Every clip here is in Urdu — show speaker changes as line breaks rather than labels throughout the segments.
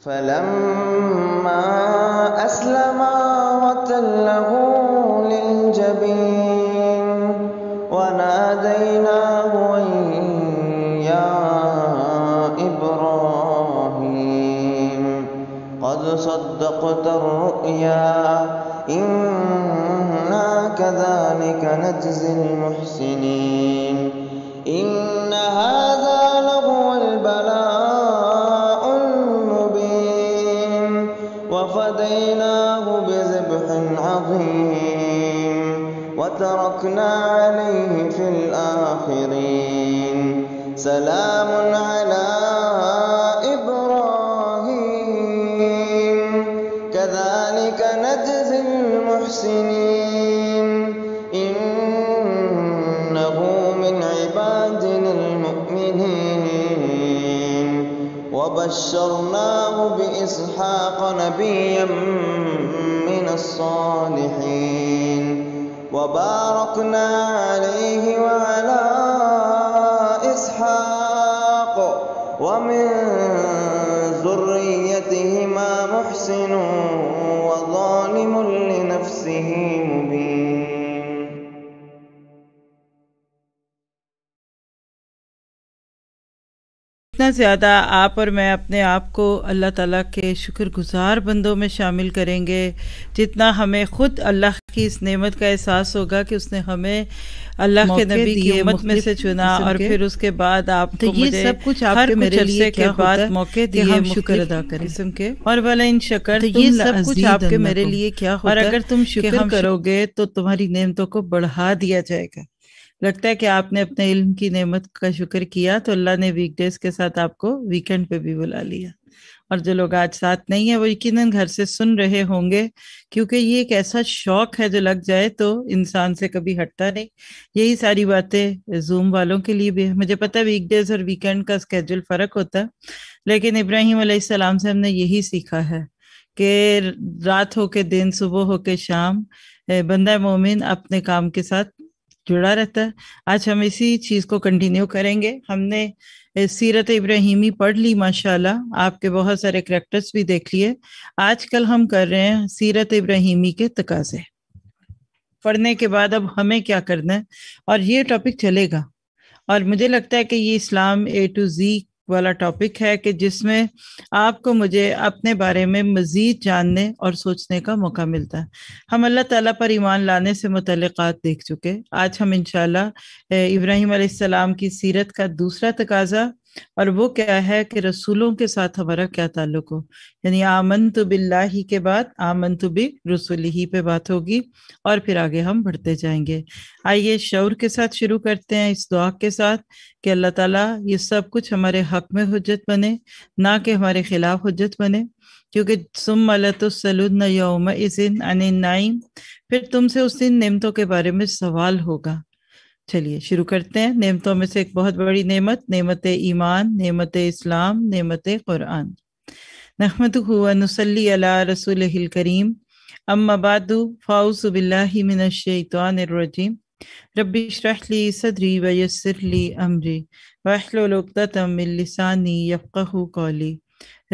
فلما أسلما وتله للجبين وناديناه أن يا إبراهيم قد صدقت الرؤيا إنا كذلك نجزي المحسنين إن هذا لهو البلاء المبين وفديناه بذبح عظيم وتركنا عليه في الآخرين سلام على إبراهيم كذلك نجزي المحسنين إنه من عبادنا المؤمنين وبشرناه بإسحاق نبيا من الصالحين وباركنا عليه وعلى إسحاق ومن ذريتهما محسن وظالم لنفسه مبين.
اتنا زیادہ آپ اور میں اپنے آپ کو اللہ تعالیٰ کے شکر گزار بندوں میں شامل کریں گے جتنا ہمیں خود اللہ کی اس نعمت کا احساس ہوگا کہ اس نے ہمیں اللہ کے نبی کی امت میں سے چنا اور پھر اس کے بعد آپ کو مجھے
سب کچھ آپ
ہر
کے
کچھ
میرے
عرصے
لیے
کے
کیا
بعد
ہوتا ہے
موقع
کہ
دیے
ہم شکر
مختلف
ادا کریں
قسم کے اور والا ان شکر
یہ سب کچھ آپ کے میرے
لأزیدنکم،
لیے کیا ہوتا
اور
ہے
اگر تم
کہ
شکر
ہم
کرو گے تو تمہاری نعمتوں کو بڑھا دیا جائے گا۔ لگتا ہے کہ آپ نے اپنے علم کی نعمت کا شکر کیا تو اللہ نے ویک ڈیز کے ساتھ آپ کو ویکنڈ پہ بھی بلا لیا، اور جو لوگ آج ساتھ نہیں ہیں وہ یقیناً گھر سے سن رہے ہوں گے، کیونکہ یہ ایک ایسا شوق ہے جو لگ جائے تو انسان سے کبھی ہٹتا نہیں۔ یہی ساری باتیں زوم والوں کے لیے بھی ہے۔ مجھے پتہ ہے ویک ڈیز اور ویکنڈ کا اسکیجول فرق ہوتا ہے، لیکن ابراہیم علیہ السلام سے ہم نے یہی سیکھا ہے کہ رات ہو کے دن، صبح ہو کے شام، بندہ مومن اپنے کام کے ساتھ جڑا رہتا ہے۔ آج ہم اسی چیز کو کنٹینیو کریں گے۔ ہم نے سیرت ابراہیمی پڑھ لی ماشاءاللہ، آپ کے بہت سارے کریکٹرز بھی دیکھ لیے۔ آج کل ہم کر رہے ہیں سیرت ابراہیمی کے تقاضے۔ پڑھنے کے بعد اب ہمیں کیا کرنا ہے، اور یہ ٹاپک چلے گا، اور مجھے لگتا ہے کہ یہ اسلام اے ٹو زی والا ٹاپک ہے کہ جس میں آپ کو مجھے اپنے بارے میں مزید جاننے اور سوچنے کا موقع ملتا ہے۔ ہم اللہ تعالیٰ پر ایمان لانے سے متعلقات دیکھ چکے، آج ہم انشاءاللہ ابراہیم علیہ السلام کی سیرت کا دوسرا تقاضا، اور وہ کیا ہے کہ رسولوں کے ساتھ ہمارا کیا تعلق ہو، یعنی آمنت باللہ کے بعد آمنت برسولہ پہ بات ہوگی، اور پھر آگے ہم بڑھتے جائیں گے۔ آئیے شعور کے ساتھ شروع کرتے ہیں، اس دعا کے ساتھ کہ اللہ تعالیٰ یہ سب کچھ ہمارے حق میں حجت بنے، نہ کہ ہمارے خلاف حجت بنے، کیونکہ ثم لتسألن یومئذ عن النعیم، پھر تم سے اس دن نعمتوں کے بارے میں سوال ہوگا۔ چلیے شروع کرتے ہیں۔ نعمتوں میں سے ایک بہت بڑی نعمت ایمان، نعمت اسلام، نعمت قرآن۔ نحمدہ ونصلی علی رسولہ الکریم، اما بعد فاعوذ باللہ من الشیطان الرجیم، رب اشرح لی صدری ویسر لی امری واحلل عقدۃ من لسانی یفقہوا قولی،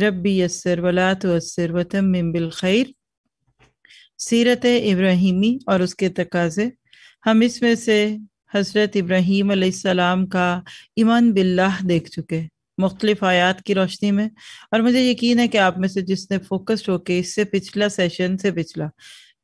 رب یسر ولا تعسر وتمم بالخیر۔ سیرت ابراہیمی اور اس کے تقاضے، ہم اس میں سے حضرت ابراہیم علیہ السلام کا ایمان باللہ دیکھ چکے مختلف آیات کی روشنی میں، اور مجھے یقین ہے کہ آپ میں سے جس نے فوکسڈ ہو کے اس سے پچھلا سیشن سے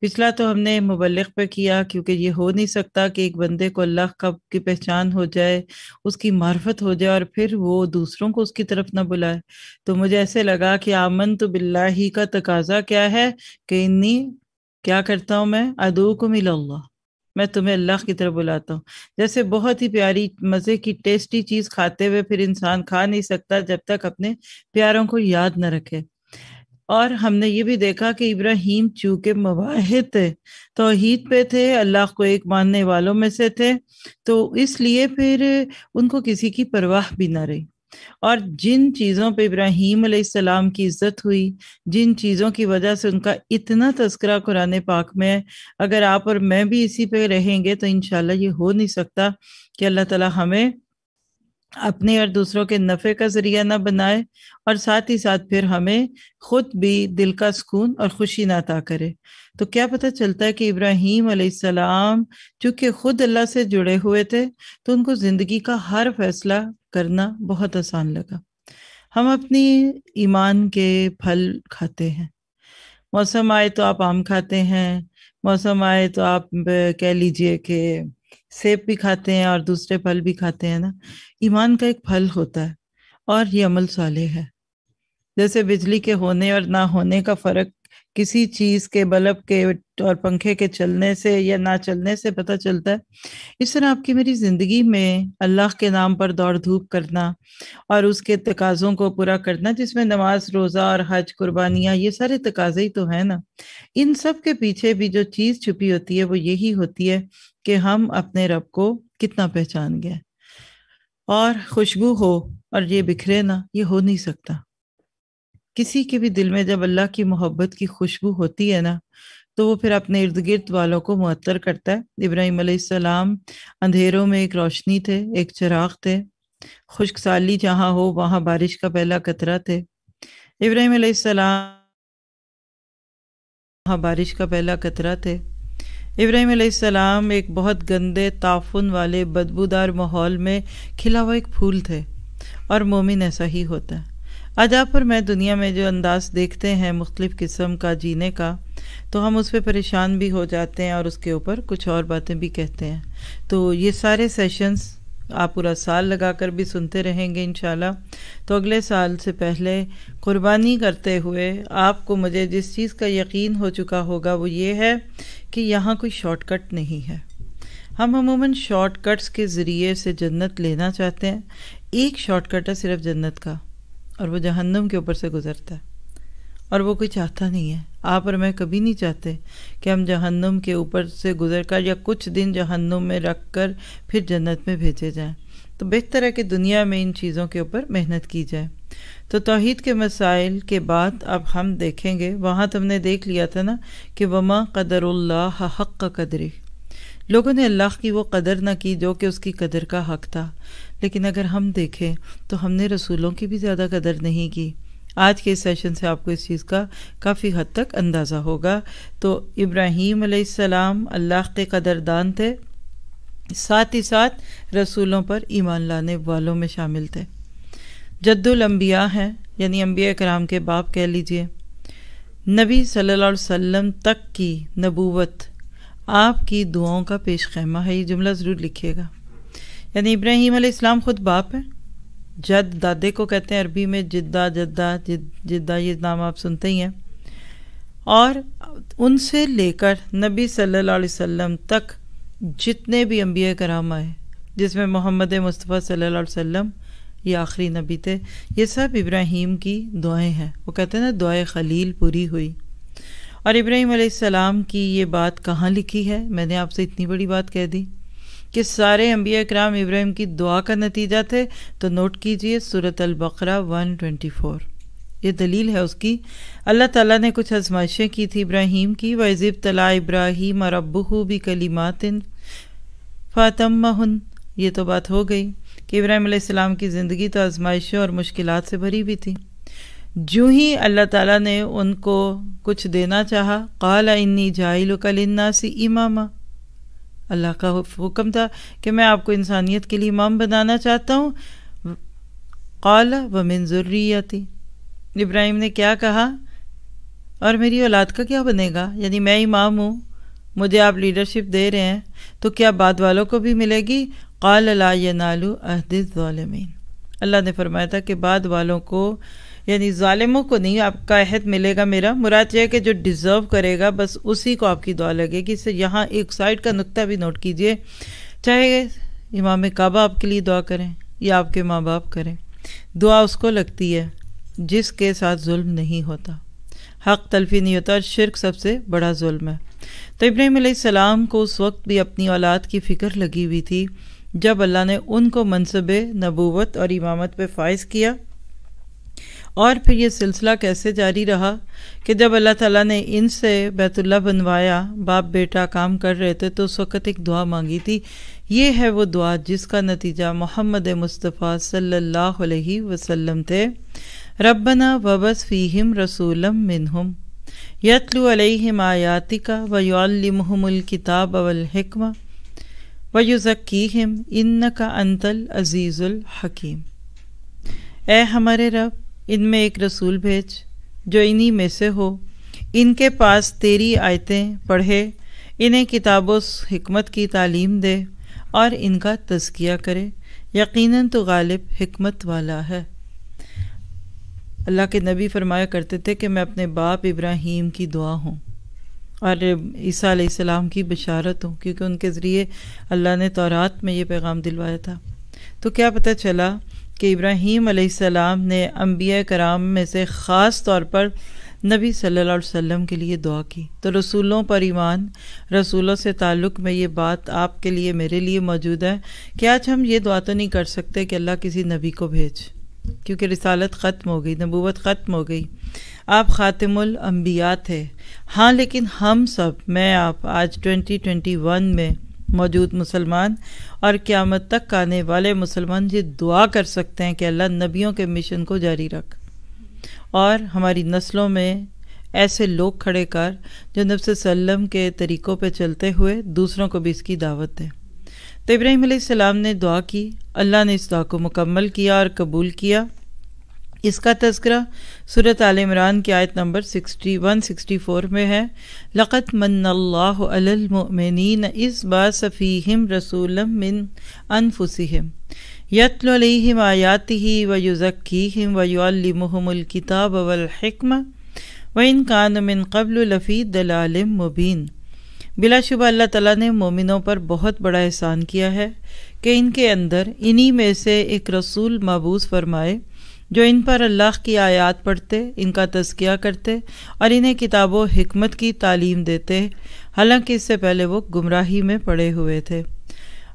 پچھلا تو ہم نے مبلغ پہ کیا، کیونکہ یہ ہو نہیں سکتا کہ ایک بندے کو اللہ کی پہچان ہو جائے، اس کی معرفت ہو جائے، اور پھر وہ دوسروں کو اس کی طرف نہ بلائے۔ تو مجھے ایسے لگا کہ آمنت باللہ کا تقاضا کیا ہے کہ انی کیا کرتا ہوں میں، ادعوکم الی اللہ، میں تمہیں اللہ کی طرف بلاتا ہوں۔ جیسے بہت ہی پیاری مزے کی ٹیسٹی چیز کھاتے ہوئے پھر انسان کھا نہیں سکتا جب تک اپنے پیاروں کو یاد نہ رکھے۔ اور ہم نے یہ بھی دیکھا کہ ابراہیم چونکہ مواحد تھے، توحید پہ تھے، اللہ کو ایک ماننے والوں میں سے تھے، تو اس لیے پھر ان کو کسی کی پرواہ بھی نہ رہی۔ اور جن چیزوں پہ ابراہیم علیہ السلام کی عزت ہوئی، جن چیزوں کی وجہ سے ان کا اتنا تذکرہ قرآن پاک میں ہے، اگر آپ اور میں بھی اسی پہ رہیں گے تو انشاءاللہ یہ ہو نہیں سکتا کہ اللہ تعالیٰ ہمیں اپنے اور دوسروں کے نفع کا ذریعہ نہ بنائے، اور ساتھ ہی ساتھ پھر ہمیں خود بھی دل کا سکون اور خوشی نہ عطا کرے۔ تو کیا پتہ چلتا ہے کہ ابراہیم علیہ السلام چونکہ خود اللہ سے جڑے ہوئے تھے تو ان کو زندگی کا ہر فیصلہ کرنا بہت آسان لگا۔ ہم اپنی ایمان کے پھل کھاتے ہیں، موسم آئے تو آپ آم کھاتے ہیں، موسم آئے تو آپ کہہ لیجئے کہ سیب بھی کھاتے ہیں اور دوسرے پھل بھی کھاتے ہیں نا۔ ایمان کا ایک پھل ہوتا ہے اور یہ عمل صالح ہے۔ جیسے بجلی کے ہونے اور نہ ہونے کا فرق کسی چیز کے بلب کے اور پنکھے کے چلنے سے یا نہ چلنے سے پتہ چلتا ہے، اس طرح آپ کی میری زندگی میں اللہ کے نام پر دوڑ دھوپ کرنا اور اس کے تقاضوں کو پورا کرنا، جس میں نماز، روزہ اور حج، قربانیاں، یہ سارے تقاضے ہی تو ہیں نا۔ ان سب کے پیچھے بھی جو چیز چھپی ہوتی ہے وہ یہی ہوتی ہے کہ ہم اپنے رب کو کتنا پہچان گئے۔ اور خوشبو ہو اور یہ بکھرے نا، یہ ہو نہیں سکتا۔ کسی کے بھی دل میں جب اللہ کی محبت کی خوشبو ہوتی ہے نا تو وہ پھر اپنے ارد گرد والوں کو معطر کرتا ہے۔ ابراہیم علیہ السلام اندھیروں میں ایک روشنی تھے، ایک چراغ تھے، خشک سالی جہاں ہو وہاں بارش کا پہلا قطرہ تھے۔ ابراہیم علیہ السلام وہاں بارش کا پہلا قطرہ تھے۔ ابراہیم علیہ السلام ایک بہت گندے تعفن والے بدبودار ماحول میں کھلا ہوا ایک پھول تھے، اور مومن ایسا ہی ہوتا ہے۔ آج آپ اور میں دنیا میں جو انداز دیکھتے ہیں مختلف قسم کا جینے کا، تو ہم اس پہ پریشان بھی ہو جاتے ہیں اور اس کے اوپر کچھ اور باتیں بھی کہتے ہیں۔ تو یہ سارے سیشنز آپ پورا سال لگا کر بھی سنتے رہیں گے انشاءاللہ۔ تو اگلے سال سے پہلے قربانی کرتے ہوئے آپ کو مجھے جس چیز کا یقین ہو چکا ہوگا وہ یہ ہے کہ یہاں کوئی شارٹ کٹ نہیں ہے۔ ہم عموماً شارٹ کٹس کے ذریعے سے جنت لینا چاہتے ہیں۔ ایک شارٹ کٹ ہے صرف جنت کا، اور وہ جہنم کے اوپر سے گزرتا ہے، اور وہ کوئی چاہتا نہیں ہے۔ آپ اور میں کبھی نہیں چاہتے کہ ہم جہنم کے اوپر سے گزر کر یا کچھ دن جہنم میں رکھ کر پھر جنت میں بھیجے جائیں۔ تو بہتر ہے کہ دنیا میں ان چیزوں کے اوپر محنت کی جائے۔ تو توحید کے مسائل کے بعد اب ہم دیکھیں گے، وہاں تو ہم نے دیکھ لیا تھا نا کہ وما قدر اللہ حق قدرہ، لوگوں نے اللہ کی وہ قدر نہ کی جو کہ اس کی قدر کا حق تھا۔ لیکن اگر ہم دیکھیں تو ہم نے رسولوں کی بھی زیادہ قدر نہیں کی۔ آج کے سیشن سے آپ کو اس چیز کا کافی حد تک اندازہ ہوگا۔ تو ابراہیم علیہ السلام اللہ کے قدردان تھے، ساتھ ہی ساتھ رسولوں پر ایمان لانے والوں میں شامل تھے۔ جد الانبیاء ہیں، یعنی انبیاء کرام کے باپ کہہ لیجئے۔ نبی صلی اللہ علیہ وسلم تک کی نبوت آپ کی دعاؤں کا پیش خیمہ ہے۔ یہ جملہ ضرور لکھیے گا۔ یعنی ابراہیم علیہ السلام خود باپ ہیں، جد دادے کو کہتے ہیں عربی میں، جدہ جدہ جدہ، یہ نام آپ سنتے ہی ہیں۔ اور ان سے لے کر نبی صلی اللہ علیہ وسلم تک جتنے بھی انبیاء کرام آئے، جس میں محمد مصطفیٰ صلی اللہ علیہ وسلم یہ آخری نبی تھے، یہ سب ابراہیم کی دعائیں ہیں۔ وہ کہتے ہیں نا دعائے خلیل پوری ہوئی۔ اور ابراہیم علیہ السلام کی یہ بات کہاں لکھی ہے؟ میں نے آپ سے اتنی بڑی بات کہہ دی کہ سارے انبیاء کرام ابراہیم کی دعا کا نتیجہ تھے۔ تو نوٹ کیجئے سورۃ البقرہ 124، یہ دلیل ہے اس کی۔ اللہ تعالیٰ نے کچھ آزمائشیں کی تھی ابراہیم کی، وَإِذِ ابْتَلَىٰ إِبْرَاهِيمَ رَبُّهُ بِكَلِمَاتٍ فَأَتَمَّهُنَّ، یہ تو بات ہو گئی کہ ابراہیم علیہ السلام کی زندگی تو آزمائشوں اور مشکلات سے بھری بھی تھی۔ جو ہی اللہ تعالیٰ نے ان کو کچھ دینا چاہا، قَالَ إِنِّي جَاعِلُكَ لِلنَّاسِ إِمَامًا، اللہ کا حکم تھا کہ میں آپ کو انسانیت کے لیے امام بنانا چاہتا ہوں۔ قَالَ وَمِن ذُرِّيَّتِي، ابراہیم نے کیا کہا؟ اور میری اولاد کا کیا بنے گا؟ یعنی میں امام ہوں، مجھے آپ لیڈرشپ دے رہے ہیں، تو کیا بعد والوں کو بھی ملے گی؟ قَالَ لَا يَنَالُ عَهْدِ الظَّالِمِينَ، اللہ نے فرمایا تھا کہ بعد والوں کو، یعنی ظالموں کو نہیں آپ کا عہد ملے گا میرا۔ مراد یہ ہے کہ جو ڈیزرو کرے گا بس اسی کو آپ کی دعا لگے گی۔ سے یہاں ایک سائڈ کا نقطہ بھی نوٹ کیجئے، چاہے امام کعبہ آپ کے لیے دعا کریں یا آپ کے ماں باپ کریں، دعا اس کو لگتی ہے جس کے ساتھ ظلم نہیں ہوتا، حق تلفی نہیں ہوتا، اور شرک سب سے بڑا ظلم ہے۔ تو ابراہیم علیہ السلام کو اس وقت بھی اپنی اولاد کی فکر لگی ہوئی تھی جب اللہ نے ان کو منصب نبوت اور امامت پہ فائز کیا، اور پھر یہ سلسلہ کیسے جاری رہا کہ جب اللہ تعالیٰ نے ان سے بیت اللہ بنوایا، باپ بیٹا کام کر رہے تھے، تو اس وقت ایک دعا مانگی تھی. یہ ہے وہ دعا جس کا نتیجہ محمد مصطفیٰ صلی اللہ علیہ وسلم تھے. ربنا وبعث فیہم رسولا منہم یتلو علیہم آیاتک ویعلمہم الکتاب والحکمہ ویزکیہم انک انت العزیز الحکیم. اے ہمارے رب، ان میں ایک رسول بھیج جو انہی میں سے ہو، ان کے پاس تیری آیتیں پڑھے، انہیں کتاب و حکمت کی تعلیم دے اور ان کا تزکیہ کرے. یقیناً تو غالب حکمت والا ہے. اللہ کے نبی فرمایا کرتے تھے کہ میں اپنے باپ ابراہیم کی دعا ہوں اور عیسیٰ علیہ السلام کی بشارت ہوں، کیونکہ ان کے ذریعے اللہ نے تورات میں یہ پیغام دلوایا تھا. تو کیا پتہ چلا کہ ابراہیم علیہ السلام نے انبیاء کرام میں سے خاص طور پر نبی صلی اللہ علیہ وسلم کے لیے دعا کی. تو رسولوں پر ایمان، رسولوں سے تعلق میں یہ بات آپ کے لیے میرے لیے موجود ہے کہ آج ہم یہ دعا تو نہیں کر سکتے کہ اللہ کسی نبی کو بھیج، کیونکہ رسالت ختم ہو گئی، نبوت ختم ہو گئی، آپ خاتم الانبیاء تھے. ہاں لیکن ہم سب، میں آپ آج 2021 میں موجود مسلمان اور قیامت تک آنے والے مسلمان یہ دعا کر سکتے ہیں کہ اللہ نبیوں کے مشن کو جاری رکھ اور ہماری نسلوں میں ایسے لوگ کھڑے کر جو نبی صلی اللہ علیہ وسلم کے طریقوں پہ چلتے ہوئے دوسروں کو بھی اس کی دعوت دیں. تو ابراہیم علیہ السلام نے دعا کی، اللہ نے اس دعا کو مکمل کیا اور قبول کیا. اس کا تذکرہ سورۃ آل عمران کی آیت نمبر 164 میں ہے. لقد من اللہ علی المؤمنین اذ بعث فیہم رسولا من انفسہم یتلو علیہم آیاتہ ویزکیہم ویعلمہم الکتاب والحکمہ وإن کانوا من قبل لفی ضلال مبین. بلا شبہ اللہ تعالیٰ نے مومنوں پر بہت بڑا احسان کیا ہے کہ ان کے اندر انہی میں سے ایک رسول مبعوث فرمائے جو ان پر اللہ کی آیات پڑھتے، ان کا تزکیہ کرتے اور انہیں کتاب و حکمت کی تعلیم دیتے، حالانکہ اس سے پہلے وہ گمراہی میں پڑے ہوئے تھے.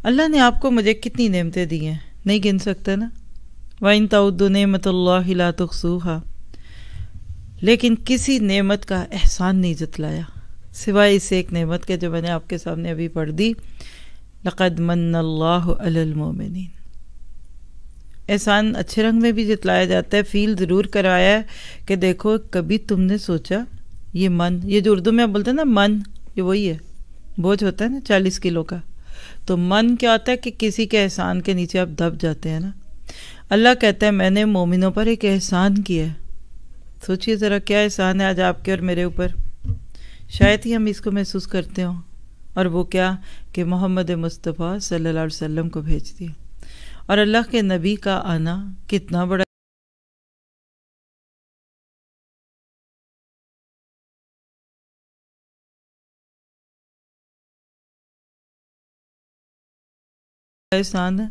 اللہ نے آپ کو مجھے کتنی نعمتیں دی ہیں، نہیں گن سکتے نا. وَإِن تَعُدُّوا نِعْمَتَ اللَّهِ لَا تُحْصُوهَا. لیکن کسی نعمت کا احسان نہیں جتلایا سوائے اس ایک نعمت کے جو میں نے آپ کے سامنے ابھی پڑھ دی. لقد من اللہ علی المؤمنین. احسان اچھے رنگ میں بھی جتلایا جاتا ہے، فیل ضرور کرایا ہے کہ دیکھو کبھی تم نے سوچا یہ من، یہ جو اردو میں آپ بولتے ہیں نا من، یہ وہی ہے، بوجھ ہوتا ہے نا 40 کلو کا. تو من کیا ہوتا ہے کہ کسی کے احسان کے نیچے آپ دب جاتے ہیں نا. اللہ کہتا ہے میں نے مومنوں پر ایک احسان کیا ہے. سوچئے ذرا کیا احسان ہے آج آپ کے اور میرے اوپر. شاید ہی ہم اس کو محسوس کرتے ہوں، اور وہ کیا کہ محمد مصطفیٰ صلی اللہ علیہ وسلم کو بھیج دیا. اور اللہ کے نبی کا آنا کتنا بڑا احسان ہے.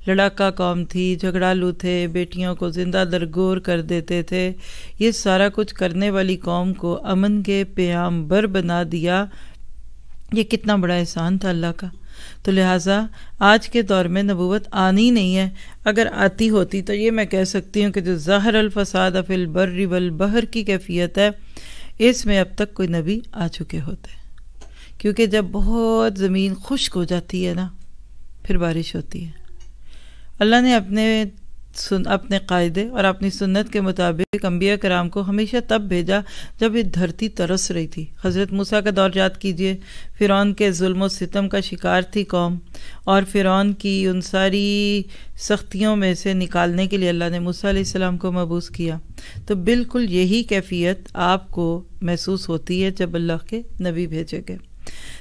لڑاکا قوم تھی، جھگڑالو تھے، بیٹیوں کو زندہ درگور کر دیتے تھے. یہ سارا کچھ کرنے والی قوم کو امن کے پیغامبر بنا دیا. یہ کتنا بڑا احسان تھا اللہ کا. تو لہٰذا آج کے دور میں نبوت آنی نہیں ہے. اگر آتی ہوتی تو یہ میں کہہ سکتی ہوں کہ جو ظاہر الفساد فی البر والبحر کی کیفیت ہے، اس میں اب تک کوئی نبی آ چکے ہوتے. کیونکہ جب بہت زمین خشک ہو جاتی ہے نا، پھر بارش ہوتی ہے. اللہ نے اپنے قاعدے اور اپنی سنت کے مطابق انبیاء کرام کو ہمیشہ تب بھیجا جب یہ دھرتی ترس رہی تھی. حضرت موسیٰ کا دور یاد کیجئے، فرعون کے ظلم و ستم کا شکار تھی قوم، اور فرعون کی ان ساری سختیوں میں سے نکالنے کے لیے اللہ نے موسیٰ علیہ السلام کو مبعوث کیا. تو بالکل یہی کیفیت آپ کو محسوس ہوتی ہے جب اللہ کے نبی بھیجے گئے.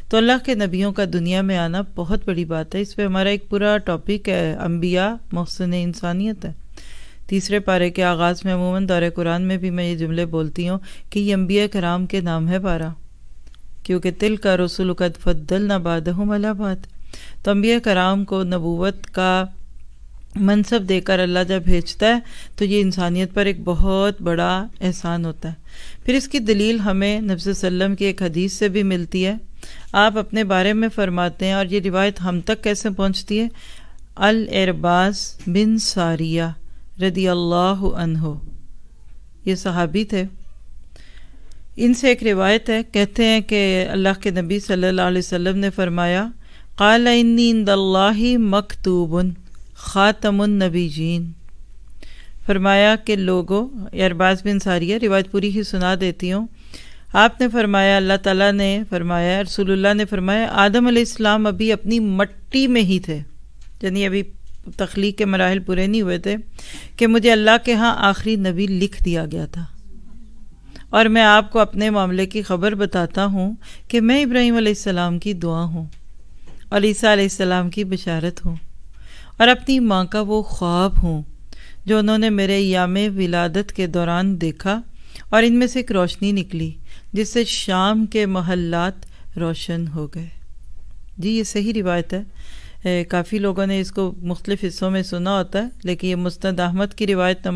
تو اللہ کے نبیوں کا دنیا میں آنا بہت بڑی بات ہے. اس پہ ہمارا ایک پورا ٹاپک ہے، انبیاء محسن انسانیت ہے. تیسرے پارے کے آغاز میں عموماً دور قرآن میں بھی میں یہ جملے بولتی ہوں کہ یہ انبیاء کرام کے نام ہے پارا، کیونکہ تلک رسل قد فضلنا بعضهم علی بعض. تو انبیاء کرام کو نبوت کا منصب دے کر اللہ جب بھیجتا ہے تو یہ انسانیت پر ایک بہت بڑا احسان ہوتا ہے۔ پھر اس کی دلیل ہمیں نبی صلی اللہ علیہ وسلم کی ایک حدیث سے بھی ملتی ہے۔ آپ اپنے بارے میں فرماتے ہیں، اور یہ روایت ہم تک کیسے پہنچتی ہے؟ العرباض بن ساریہ رضی اللہ عنہ، یہ صحابی تھے۔ ان سے ایک روایت ہے، کہتے ہیں کہ اللہ کے نبی صلی اللہ علیہ وسلم نے فرمایا، قال انی عند اللہ مکتوب خاتم النبیین۔ فرمایا کہ لوگوں، عرباض بن ساریہ، روایت پوری ہی سنا دیتی ہوں۔ آپ نے فرمایا، اللہ تعالیٰ نے فرمایا، رسول اللہ نے فرمایا، آدم علیہ السلام ابھی اپنی مٹی میں ہی تھے، یعنی ابھی تخلیق کے مراحل پورے نہیں ہوئے تھے کہ مجھے اللہ کے ہاں آخری نبی لکھ دیا گیا تھا، اور میں آپ کو اپنے معاملے کی خبر بتاتا ہوں کہ میں ابراہیم علیہ السلام کی دعا ہوں اور عیسیٰ علیہ السلام کی بشارت ہوں، اور اپنی ماں کا وہ خواب ہوں جو انہوں نے میرے ایام ولادت کے دوران دیکھا، اور ان میں سے ایک روشنی نکلی جس سے شام کے محلات روشن ہو گئے۔ جی یہ صحیح روایت ہے، کافی لوگوں نے اس کو مختلف حصوں میں سنا ہوتا ہے، لیکن یہ مسند احمد کی روایت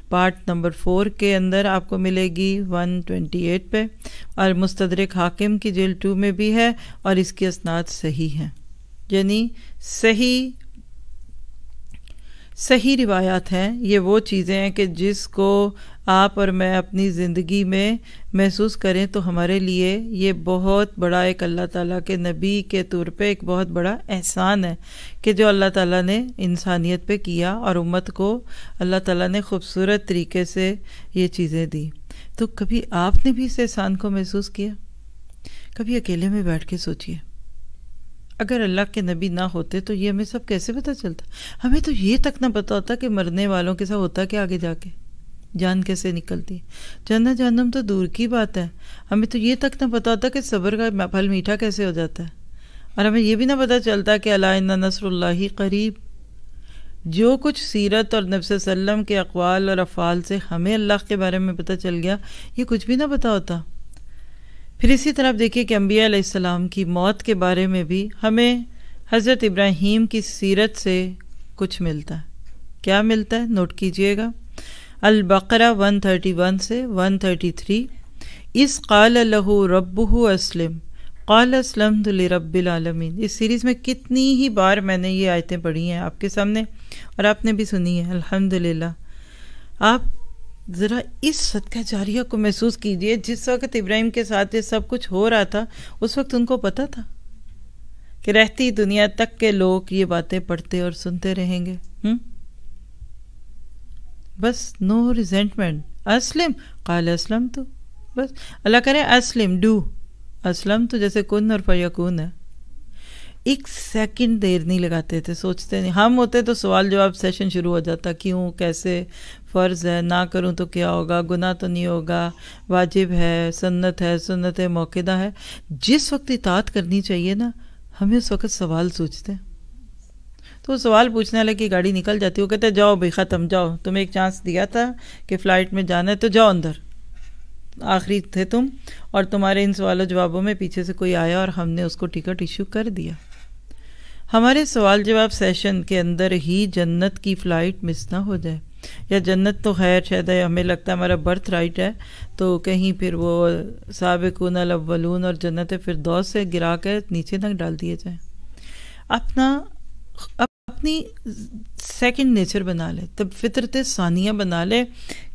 پارٹ نمبر 4 کے اندر آپ کو ملے گی 128 پہ، اور مستدرک حاکم کی جلد 2 میں بھی ہے، اور اس کی اسناد صحیح ہیں، یعنی صحیح روایات ہیں۔ یہ وہ چیزیں ہیں کہ جس کو آپ اور میں اپنی زندگی میں محسوس کریں تو ہمارے لیے یہ بہت بڑا ایک اللہ تعالیٰ کے نبی کے طور پہ ایک بہت بڑا احسان ہے کہ جو اللہ تعالیٰ نے انسانیت پہ کیا، اور امت کو اللہ تعالیٰ نے خوبصورت طریقے سے یہ چیزیں دی۔ تو کبھی آپ نے بھی اس احسان کو محسوس کیا؟ کبھی اکیلے میں بیٹھ کے سوچئے، اگر اللہ کے نبی نہ ہوتے تو یہ ہمیں سب کیسے پتہ چلتا؟ ہمیں تو یہ تک نہ پتہ ہوتا کہ مرنے والوں کے ساتھ ہوتا کہ آگے جا کے جان کیسے نکلتی، جنت جہنم تو دور کی بات ہے۔ ہمیں تو یہ تک نہ پتہ ہوتا کہ صبر کا پھل میٹھا کیسے ہو جاتا ہے، اور ہمیں یہ بھی نہ پتہ چلتا کہ الا ان نصر اللہ قریب۔ جو کچھ سیرت اور نبی صلی اللہ علیہ وسلم کے اقوال اور افعال سے ہمیں اللہ کے بارے میں پتہ چل گیا، یہ کچھ بھی نہ پتہ ہوتا۔ پھر اسی طرح دیکھیے کہ انبیاء علیہ السلام کی موت کے بارے میں بھی ہمیں حضرت ابراہیم کی سیرت سے کچھ ملتا ہے۔ کیا ملتا ہے؟ نوٹ کیجئے گا، البقرہ 131 سے 133، اذ قال لہ ربہ اسلم قال اسلمت لرب العالمین۔ اس سیریز میں کتنی ہی بار میں نے یہ آیتیں پڑھی ہیں آپ کے سامنے، اور آپ نے بھی سنی ہے الحمدللہ۔ آپ ذرا اس صدقہ جاریہ کو محسوس کیجئے، جس وقت ابراہیم کے ساتھ یہ سب کچھ ہو رہا تھا اس وقت ان کو پتہ تھا کہ رہتی دنیا تک کے لوگ یہ باتیں پڑھتے اور سنتے رہیں گے۔ بس نو ریزنٹمنٹ، اسلم قال اسلم، تو بس اللہ کرے اسلم، ڈو اسلم، تو جیسے کن اور فیکون ہے۔ ایک سیکنڈ دیر نہیں لگاتے تھے، سوچتے نہیں۔ ہم ہوتے تو سوال جواب سیشن شروع ہو جاتا، کیوں، کیسے، فرض ہے، نہ کروں تو کیا ہوگا، گناہ تو نہیں ہوگا، واجب ہے، سنت موقدہ ہے۔ جس وقت اطاعت کرنی چاہیے نا، ہمیں اس وقت سوال سوچتے ہیں، تو سوال پوچھنے والے کی گاڑی نکل جاتی، وہ کہتے ہیں جاؤ بھائی ختم، جاؤ، تمہیں ایک چانس دیا تھا کہ فلائٹ میں جانا ہے تو جاؤ اندر، آخری تھے تم، اور تمہارے ان سوالوں جوابوں میں پیچھے سے کوئی آیا اور ہم نے اس کو ٹکٹ ایشو کر دیا۔ ہمارے سوال جواب سیشن کے اندر ہی جنت کی فلائٹ مس نہ ہو جائے، یا جنت تو خیر شاید ہمیں لگتا ہے ہمارا برتھ رائٹ ہے، تو کہیں پھر وہ سابقون الاولون اور جنت فردوس سے گرا کر نیچے نہ ڈال دیے جائیں۔ اپنی سیکنڈ نیچر بنا لے، تب فطرت ثانیہ بنا لے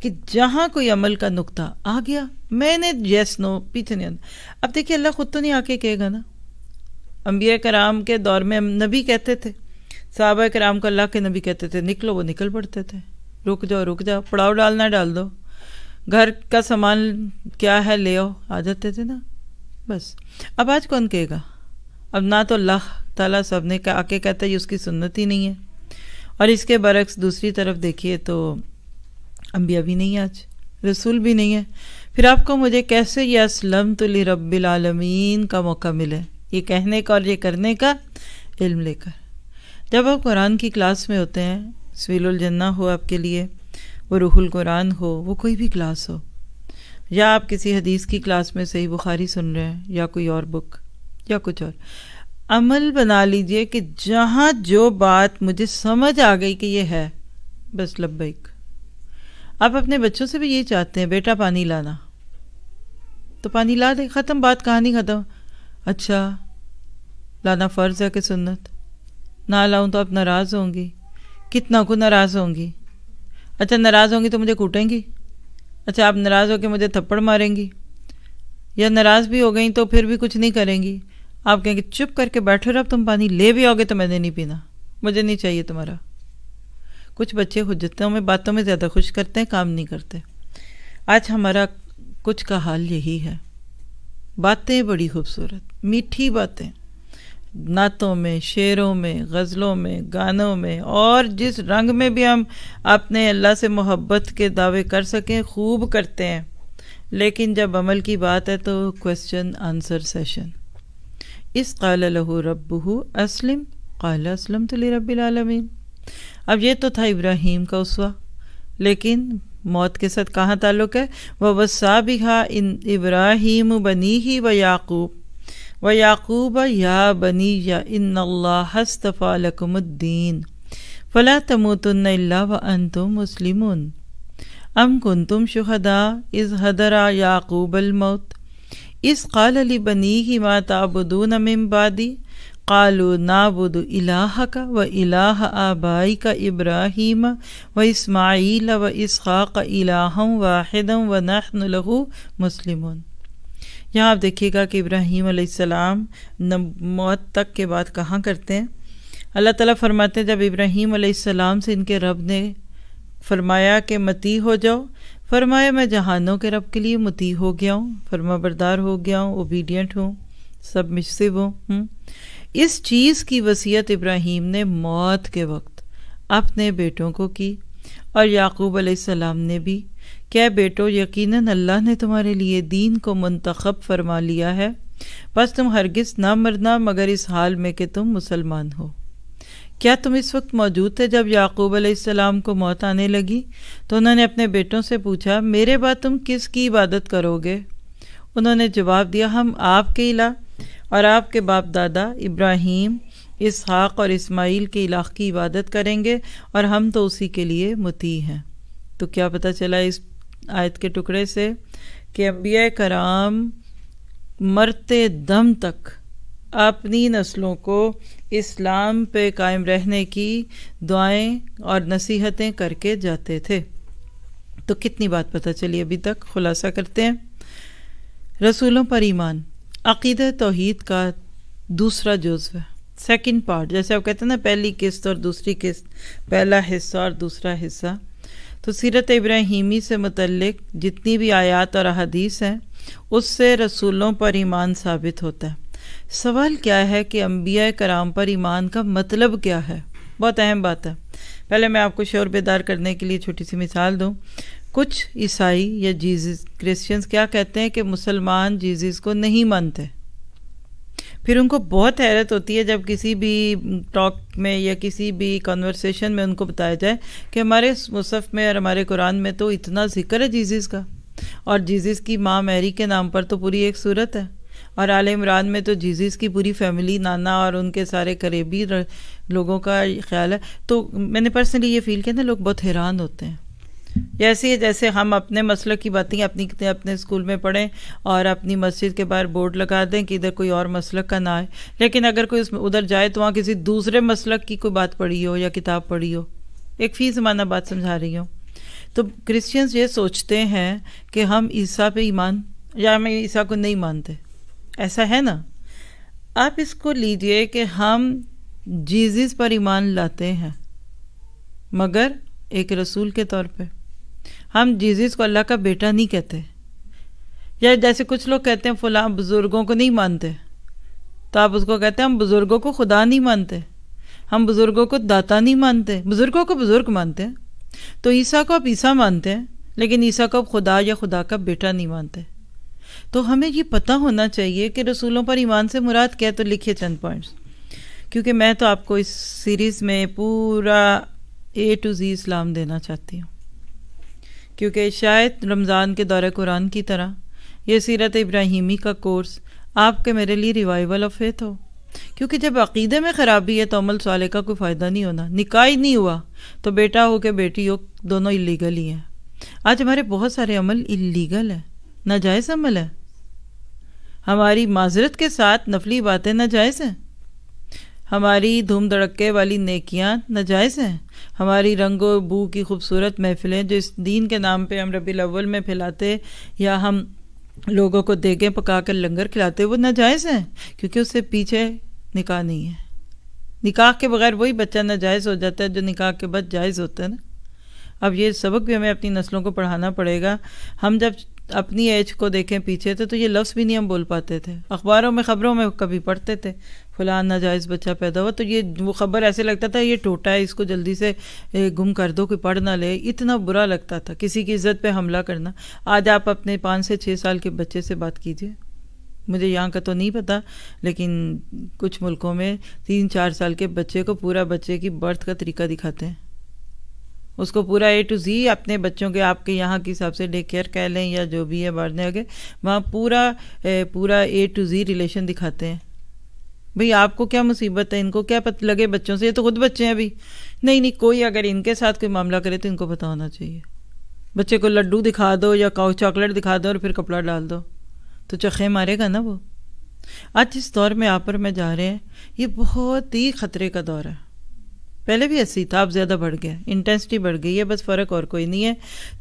کہ جہاں کوئی عمل کا نقطہ آ گیا، میں نے یس نو پیچھے نہیں آنا۔ اب دیکھیے اللہ خود تو نہیں آ کے کہے گا نا، انبیاء کرام کے دور میں نبی کہتے تھے، صحابہ کرام کو اللہ کے نبی کہتے تھے نکلو، وہ نکل پڑتے تھے، رک جاؤ، پڑاؤ ڈالنا ڈال دو، گھر کا سامان کیا ہے لے آؤ، آ جاتے تھے نا، بس۔ اب آج کون کہے گا؟ اب نہ تو اللہ تعالیٰ سب نے آ کے کہتا ہے یہ اس کی سنت ہی نہیں ہے، اور اس کے برعکس دوسری طرف دیکھیے تو انبیاء بھی نہیں، آج رسول بھی نہیں ہے۔ پھر آپ کو مجھے کیسے یہ اسلمت لرب العالمین کا موقع ملے، یہ کہنے کا اور یہ کرنے کا علم لے کر؟ جب آپ قرآن کی کلاس میں ہوتے ہیں، سویل الجنہ ہو آپ کے لیے، وہ روح القرآن ہو، وہ کوئی بھی کلاس ہو، یا آپ کسی حدیث کی کلاس میں صحیح بخاری سن رہے ہیں، یا کوئی اور بک یا کچھ اور، عمل بنا لیجئے کہ جہاں جو بات مجھے سمجھ آ گئی کہ یہ ہے، بس لبیک۔ آپ اپنے بچوں سے بھی یہی چاہتے ہیں، بیٹا پانی لانا، تو پانی لا دے، ختم بات، کہانی ختم۔ اچھا لانا فرض ہے کہ سنت؟ نہ لاؤں تو آپ ناراض ہوں گی، کتنا کو ناراض ہوں گی؟ اچھا ناراض ہوں گی تو مجھے کوٹیں گی؟ اچھا آپ ناراض ہو کے مجھے تھپڑ ماریں گی؟ یا ناراض بھی ہو گئیں تو پھر بھی کچھ نہیں کریں گی؟ آپ کہیں گے چپ کر کے بیٹھے رہو، تم پانی لے بھی آؤ گے تو میں نے نہیں پینا، مجھے نہیں چاہیے تمہارا۔ کچھ بچے حجتوں میں، باتوں میں زیادہ خوش کرتے ہیں، کام نہیں کرتے۔ آج ہمارا کچھ کا حال یہی ہے، باتیں بڑی خوبصورت، میٹھی باتیں، نعتوں میں، شعروں میں، غزلوں میں، گانوں میں، اور جس رنگ میں بھی ہم اپنے اللہ سے محبت کے دعوے کر سکیں خوب کرتے ہیں، لیکن جب عمل کی بات ہے تو کوسچن آنسر سیشن۔ اس قال لہ ربہ اسلم قال اسلمت لرب العالمین۔ اب یہ تو تھا ابراہیم کا اسوہ، لیکن موت کے ساتھ کہاں تعلق ہے؟ وَوَصَّىٰ بِهَا إِبْرَاهِيمُ بَنِيهِ وَيَعْقُوبَ يَا بَنِيَّ إِنَّ اللَّهَ اصْطَفَىٰ لَكُمُ الدِّينَ فَلَا تَمُوتُنَّ إِلَّا وَأَنْتُم مُّسْلِمُونَ أَمْ كُنتُمْ شُهَدَاءَ إِذْ حَضَرَ يَعْقُوبَ الْمَوْتُ إِذْ قَالَ لِبَنِيهِ مَا تَعْبُدُونَ مِن بَعْدِي قالوا نعبد إلهك وإله آبائك إبراهيم وإسماعيل وإسحاق إلها واحدا ونحن له مسلمون۔ یہاں آپ دیکھیے گا کہ ابراہیم علیہ السلام موت تک کے بعد کہاں کرتے ہیں؟ اللہ تعالیٰ فرماتے ہیں جب ابراہیم علیہ السلام سے ان کے رب نے فرمایا کہ مطیع ہو جاؤ، فرمایا میں جہانوں کے رب کے لیے مطیع ہو گیا ہوں، فرما بردار ہو گیا ہوں، اوبیڈینٹ ہوں، سبمسو ہوں۔ اس چیز کی وصیت ابراہیم نے موت کے وقت اپنے بیٹوں کو کی، اور یعقوب علیہ السلام نے بھی، کہ بیٹو یقیناً اللہ نے تمہارے لیے دین کو منتخب فرما لیا ہے، بس تم ہرگز نہ مرنا مگر اس حال میں کہ تم مسلمان ہو۔ کیا تم اس وقت موجود تھے جب یعقوب علیہ السلام کو موت آنے لگی؟ تو انہوں نے اپنے بیٹوں سے پوچھا میرے بعد تم کس کی عبادت کرو گے؟ انہوں نے جواب دیا ہم آپ کے الہ اور آپ کے باپ دادا ابراہیم، اسحاق اور اسماعیل کے الہ کی عبادت کریں گے، اور ہم تو اسی کے لیے مطیع ہیں۔ تو کیا پتہ چلا اس آیت کے ٹکڑے سے کہ انبیاء کرام مرتے دم تک اپنی نسلوں کو اسلام پہ قائم رہنے کی دعائیں اور نصیحتیں کر کے جاتے تھے۔ تو کتنی بات پتہ چلی ابھی تک، خلاصہ کرتے ہیں۔ رسولوں پر ایمان عقیدہ توحید کا دوسرا جزو ہے، سیکنڈ پارٹ، جیسے آپ کہتے ہیں نا پہلی قسط اور دوسری قسط، پہلا حصہ اور دوسرا حصہ۔ تو سیرت ابراہیمی سے متعلق جتنی بھی آیات اور احادیث ہیں اس سے رسولوں پر ایمان ثابت ہوتا ہے۔ سوال کیا ہے کہ انبیاء کرام پر ایمان کا مطلب کیا ہے؟ بہت اہم بات ہے۔ پہلے میں آپ کو شعور بیدار کرنے کے لیے چھوٹی سی مثال دوں۔ کچھ عیسائی یا جیزس کرسچنز کیا کہتے ہیں کہ مسلمان جیزس کو نہیں مانتے، پھر ان کو بہت حیرت ہوتی ہے جب کسی بھی ٹاک میں یا کسی بھی کنورسیشن میں ان کو بتایا جائے کہ ہمارے مصحف میں اور ہمارے قرآن میں تو اتنا ذکر ہے جیزس کا، اور جیزس کی ماں میری کے نام پر تو پوری ایک صورت ہے، اور آل عمران میں تو جیزس کی پوری فیملی، نانا اور ان کے سارے قریبی لوگوں کا خیال ہے۔ تو میں نے پرسنلی یہ فیل کیا نا، لوگ بہت حیران ہوتے ہیں، جیسے ہم اپنے مسلک کی باتیں اپنے اسکول میں پڑھیں اور اپنی مسجد کے باہر بورڈ لگا دیں کہ ادھر کوئی اور مسلک کا نہ آئے، لیکن اگر کوئی ادھر جائے تو وہاں کسی دوسرے مسلک کی کوئی بات پڑھی ہو یا کتاب پڑھی ہو، ایک فی زمانہ بات سمجھا رہی ہوں۔ تو کرسچنز یہ سوچتے ہیں کہ ہم عیسیٰ پہ ایمان، یا ہم عیسیٰ کو نہیں مانتے، ایسا ہے نا؟ آپ اس کو لیجئے کہ ہم جیزس پر ایمان لاتے ہیں مگر ایک رسول کے طور پہ، ہم جیزس کو اللہ کا بیٹا نہیں کہتے، یا جیسے کچھ لوگ کہتے ہیں فلاں بزرگوں کو نہیں مانتے، تو آپ اس کو کہتے ہیں ہم بزرگوں کو خدا نہیں مانتے، ہم بزرگوں کو داتا نہیں مانتے، بزرگوں کو بزرگ مانتے ہیں۔ تو عیسیٰ کو آپ عیسیٰ مانتے ہیں لیکن عیسیٰ کو آپ خدا یا خدا کا بیٹا نہیں مانتے۔ تو ہمیں یہ پتہ ہونا چاہیے کہ رسولوں پر ایمان سے مراد کیا ہے۔ تو لکھیے چند پوائنٹس، کیونکہ میں تو آپ کو اس سیریز میں پورا A to Z اسلام دینا چاہتی ہوں، کیونکہ شاید رمضان کے دورہ قرآن کی طرح یہ سیرت ابراہیمی کا کورس آپ کے میرے لیے ریوائیول آف فیتھ ہو، کیونکہ جب عقیدے میں خرابی ہے تو عمل صالح کا کوئی فائدہ نہیں ہونا. نکاح ہی نہیں ہوا تو بیٹا ہو کہ بیٹی ہو دونوں اللیگل ہی ہیں. آج ہمارے بہت سارے عمل اللیگل ہیں، ناجائز عمل ہے. ہماری معذرت کے ساتھ نفلی باتیں ناجائز ہیں، ہماری دھوم دھڑکے والی نیکیاں ناجائز ہیں، ہماری رنگ و بو کی خوبصورت محفلیں جو اس دین کے نام پہ ہم ربیع الاول میں پھیلاتے یا ہم لوگوں کو دیگیں پکا کر لنگر کھلاتے وہ ناجائز ہیں، کیونکہ اس سے پیچھے نکاح نہیں ہے. نکاح کے بغیر وہی بچہ ناجائز ہو جاتا ہے جو نکاح کے بعد جائز ہوتا ہے نا. اب یہ سبق بھی ہمیں اپنی نسلوں کو پڑھانا پڑے گا. ہم جب اپنی ایج کو دیکھیں پیچھے تو یہ لفظ بھی نہیں ہم بول پاتے تھے. اخباروں میں خبروں میں کبھی پڑھتے تھے فلاں ناجائز بچہ پیدا ہوا، تو یہ وہ خبر ایسے لگتا تھا یہ ٹوٹا ہے، اس کو جلدی سے گم کر دو کہ پڑھ نہ لے. اتنا برا لگتا تھا کسی کی عزت پہ حملہ کرنا. آج آپ اپنے 5 سے 6 سال کے بچے سے بات کیجئے، مجھے یہاں کا تو نہیں پتا لیکن کچھ ملکوں میں 3-4 سال کے بچے کو پورا بچے کی برتھ کا طریقہ دکھاتے ہیں، اس کو پورا A to Z اپنے بچوں کے آپ کے یہاں کے حساب سے ڈے کیئر کہہ لیں یا جو بھی ہے بڑھنے آگے وہاں پورا A to Z ریلیشن دکھاتے ہیں. بھئی آپ کو کیا مصیبت ہے، ان کو کیا پتہ لگے بچوں سے، یہ تو خود بچے ہیں ابھی. نہیں کوئی اگر ان کے ساتھ کوئی معاملہ کرے تو ان کو پتہ ہونا چاہیے. بچے کو لڈو دکھا دو یا چاکلیٹ دکھا دو اور پھر کپڑا ڈال دو تو چخے مارے گا نا وہ. آج جس دور میں آپ اور میں جا رہے ہیں یہ بہت ہی خطرے کا دور ہے. پہلے بھی ایسی تھا، اب زیادہ بڑھ گیا، انٹینسٹی بڑھ گئی ہے، بس فرق اور کوئی نہیں ہے.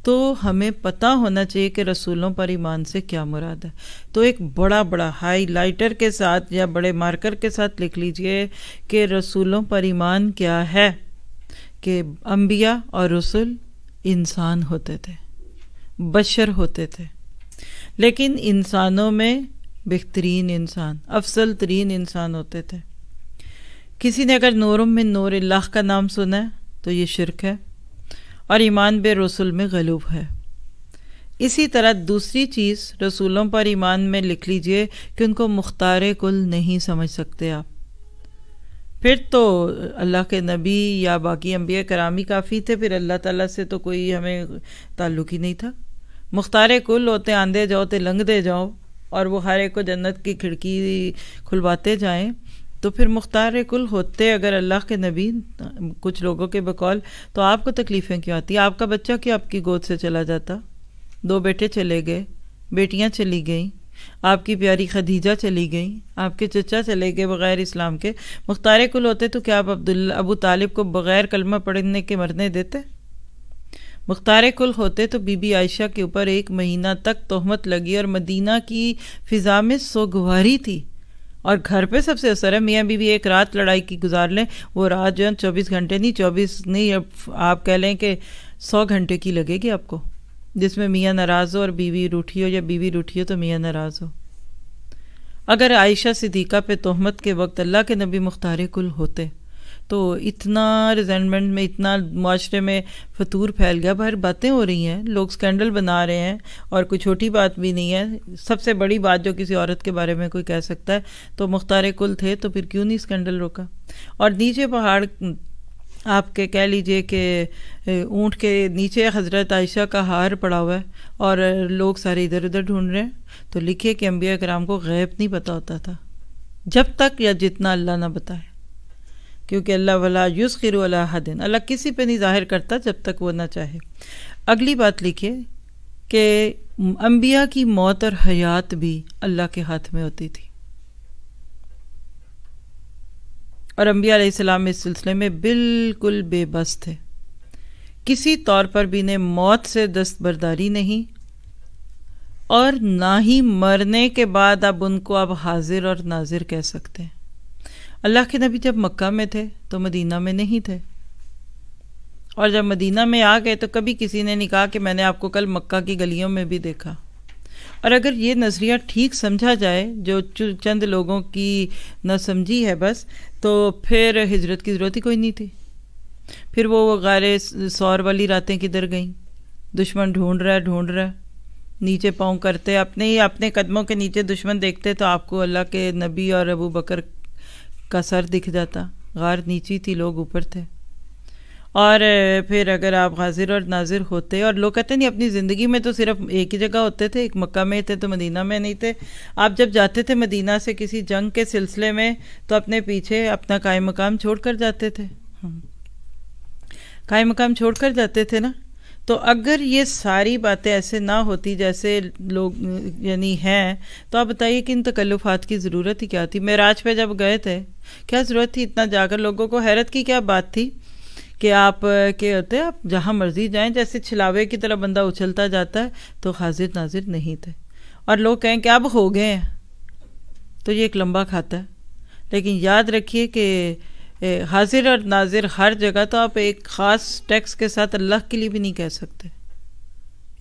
تو ہمیں پتہ ہونا چاہیے کہ رسولوں پر ایمان سے کیا مراد ہے. تو ایک بڑا ہائی لائٹر کے ساتھ یا بڑے مارکر کے ساتھ لکھ لیجئے کہ رسولوں پر ایمان کیا ہے، کہ انبیاء اور رسول انسان ہوتے تھے، بشر ہوتے تھے، لیکن انسانوں میں بہترین انسان، افضل ترین انسان ہوتے تھے. کسی نے اگر نورم من نور اللہ کا نام سنا ہے تو یہ شرک ہے اور ایمان بے رسول میں غلوب ہے. اسی طرح دوسری چیز رسولوں پر ایمان میں لکھ لیجئے کہ ان کو مختار کل نہیں سمجھ سکتے آپ. پھر تو اللہ کے نبی یا باقی انبیاء کرام ہی کافی تھے، پھر اللہ تعالیٰ سے تو کوئی ہمیں تعلق ہی نہیں تھا. مختار کل ہوتے آندے جاؤ تے لنگ دے جاؤ اور وہ ہر ایک کو جنت کی کھڑکی کھلواتے جائیں. تو پھر مختار کل ہوتے اگر اللہ کے نبی کچھ لوگوں کے بقول تو آپ کو تکلیفیں کیوں آتی؟ آپ کا بچہ کیا آپ کی گود سے چلا جاتا؟ 2 بیٹے چلے گئے، بیٹیاں چلی گئیں، آپ کی پیاری خدیجہ چلی گئیں، آپ کے چچا چلے گئے بغیر اسلام کے. مختار کل ہوتے تو کیا آپ ابو طالب کو بغیر کلمہ پڑھنے کے مرنے دیتے؟ مختار کل ہوتے تو بی بی عائشہ کے اوپر 1 مہینہ تک تہمت لگی اور مدینہ کی فضا میں سوگواری تھی. اور گھر پہ سب سے اثر ہے، میاں بیوی ایک رات لڑائی کی گزار لیں، وہ رات جو ہے 24 گھنٹے نہیں 24 نہیں آپ کہہ لیں کہ 100 گھنٹے کی لگے گی آپ کو، جس میں میاں ناراض ہو اور بیوی روٹھی ہو یا بیوی روٹھی ہو تو میاں ناراض ہو. اگر عائشہ صدیقہ پہ تہمت کے وقت اللہ کے نبی مختار کل ہوتے تو اتنا ریزنٹمنٹ میں، اتنا معاشرے میں فتور پھیل گیا. باہر باتیں ہو رہی ہیں، لوگ سکینڈل بنا رہے ہیں اور کوئی چھوٹی بات بھی نہیں ہے. سب سے بڑی بات جو کسی عورت کے بارے میں کوئی کہہ سکتا ہے تو مختار کل تھے، تو پھر کیوں نہیں سکینڈل روکا؟ اور نیچے پہاڑ آپ کے کہہ لیجئے کہ اونٹ کے نیچے حضرت عائشہ کا ہار پڑا ہوا ہے اور لوگ سارے ادھر ادھر ڈھونڈ رہے ہیں. تو لکھیے کہ انبیاء کرام کو غیب نہیں پتہ ہوتا تھا جب تک یا جتنا اللہ نہ بتائے، کیونکہ اللہ ولا یظہر علی احد، اللہ کسی پہ نہیں ظاہر کرتا جب تک وہ نہ چاہے. اگلی بات لکھیے کہ انبیاء کی موت اور حیات بھی اللہ کے ہاتھ میں ہوتی تھی، اور انبیاء علیہ السلام اس سلسلے میں بالکل بے بس تھے. کسی طور پر بھی انہیں موت سے دستبرداری نہیں، اور نہ ہی مرنے کے بعد اب ان کو اب حاضر اور ناظر کہہ سکتے ہیں. اللہ کے نبی جب مکہ میں تھے تو مدینہ میں نہیں تھے، اور جب مدینہ میں آ گئے تو کبھی کسی نے نہیں کہا کہ میں نے آپ کو کل مکہ کی گلیوں میں بھی دیکھا. اور اگر یہ نظریہ ٹھیک سمجھا جائے جو چند لوگوں کی نہ سمجھی ہے بس، تو پھر ہجرت کی ضرورت ہی کوئی نہیں تھی. پھر وہ غار ثور والی راتیں کدھر گئیں؟ دشمن ڈھونڈ رہا ہے، نیچے پاؤں کرتے اپنے قدموں کے نیچے دشمن دیکھتے تو آپ کو اللہ کے نبی اور ابو بکر کا سر دکھ جاتا. غار نیچی تھی، لوگ اوپر تھے. اور پھر اگر آپ حاضر اور ناظر ہوتے، اور لوگ کہتے ہیں نہیں اپنی زندگی میں تو صرف ایک ہی جگہ ہوتے تھے، ایک مکہ میں تھے تو مدینہ میں نہیں تھے، آپ جب جاتے تھے مدینہ سے کسی جنگ کے سلسلے میں تو اپنے پیچھے اپنا قائم مقام چھوڑ کر جاتے تھے، قائم مقام چھوڑ کر جاتے تھے نا. تو اگر یہ ساری باتیں ایسے نہ ہوتی جیسے لوگ یعنی ہیں، تو آپ بتائیے کہ ان تکلفات کی ضرورت ہی کیا تھی؟ معراج پہ جب گئے تھے کیا ضرورت تھی اتنا جا کر؟ لوگوں کو حیرت کی کیا بات تھی کہ آپ کے ہوتے آپ جہاں مرضی جائیں، جیسے چھلاوے کی طرح بندہ اچھلتا جاتا ہے، تو حاضر ناظر نہیں تھے. اور لوگ کہیں کہ اب ہو گئے ہیں، تو یہ ایک لمبا کھاتا ہے. لیکن یاد رکھیے کہ حاضر اور ناظر ہر جگہ تو آپ ایک خاص ٹیکس کے ساتھ اللہ کے لیے بھی نہیں کہہ سکتے.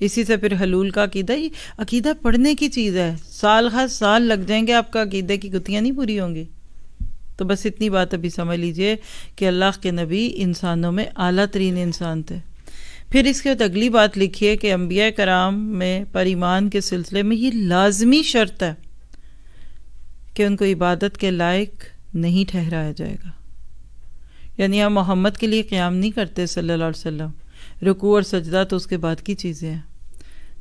اسی سے پھر حلول کا عقیدہ، یہ عقیدہ پڑھنے کی چیز ہے، سال ہر سال لگ جائیں گے آپ کا عقیدے کی گتھیاں نہیں پوری ہوں گی. تو بس اتنی بات ابھی سمجھ لیجئے کہ اللہ کے نبی انسانوں میں اعلیٰ ترین انسان تھے. پھر اس کے بعد اگلی بات لکھیے کہ انبیاء کرام میں پر ایمان کے سلسلے میں یہ لازمی شرط ہے کہ ان کو عبادت کے لائق نہیں ٹھہرایا جائے گا. یعنی ہم محمد کے لیے قیام نہیں کرتے صلی اللہ علیہ وسلم، رکوع اور سجدہ تو اس کے بعد کی چیزیں ہیں.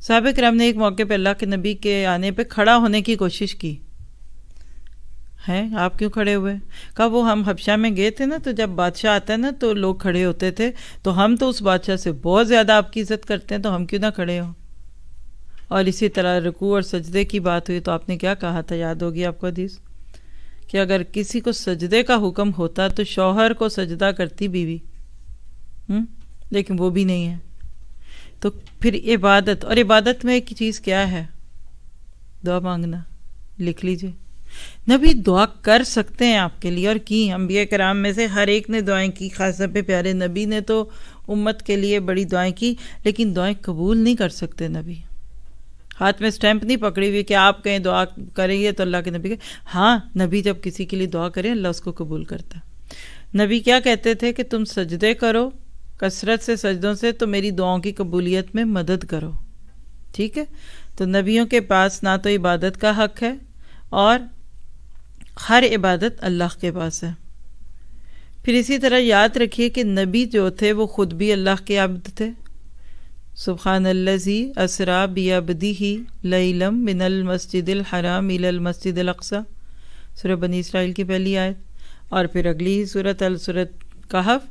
صحابہ کرام نے ایک موقع پہ اللہ کے نبی کے آنے پہ کھڑا ہونے کی کوشش کی. ہیں آپ کیوں کھڑے ہوئے؟ کہا وہ ہم حبشہ میں گئے تھے نا، تو جب بادشاہ آتا ہے نا تو لوگ کھڑے ہوتے تھے، تو ہم تو اس بادشاہ سے بہت زیادہ آپ کی عزت کرتے ہیں، تو ہم کیوں نہ کھڑے ہوں. اور اسی طرح رکوع اور سجدے کی بات ہوئی تو آپ نے کیا کہا تھا؟ یاد ہوگی آپ کو حدیث کہ اگر کسی کو سجدے کا حکم ہوتا تو شوہر کو سجدہ کرتی بیوی، لیکن وہ بھی نہیں ہے. تو پھر عبادت، اور عبادت میں ایک چیز کیا ہے؟ دعا مانگنا. لکھ لیجئے، نبی دعا کر سکتے ہیں آپ کے لیے، اور کی. انبیاء کرام میں سے ہر ایک نے دعائیں کی، خاص طور پہ پیارے نبی نے تو امت کے لیے بڑی دعائیں کی، لیکن دعائیں قبول نہیں کر سکتے نبی. ہاتھ میں سٹیمپ نہیں پکڑی ہوئی کہ آپ کہیں دعا کریے تو اللہ کے نبی کہ ہاں، نبی جب کسی کے لیے دعا کرے اللہ اس کو قبول کرتا. نبی کیا کہتے تھے کہ تم سجدے کرو کثرت سے، سجدوں سے، تو میری دعاؤں کی قبولیت میں مدد کرو. ٹھیک ہے؟ تو نبیوں کے پاس نہ تو عبادت کا حق ہے، اور ہر عبادت اللہ کے پاس ہے. پھر اسی طرح یاد رکھیے کہ نبی جو تھے وہ خود بھی اللہ کے عبد تھے. سبحان الذی اسری بعبدہ لیلا من المسجد الحرام الی المسجد الاقصی، سورہ بنی اسرائیل کی پہلی آیت. اور پھر اگلی سورۃ کہف،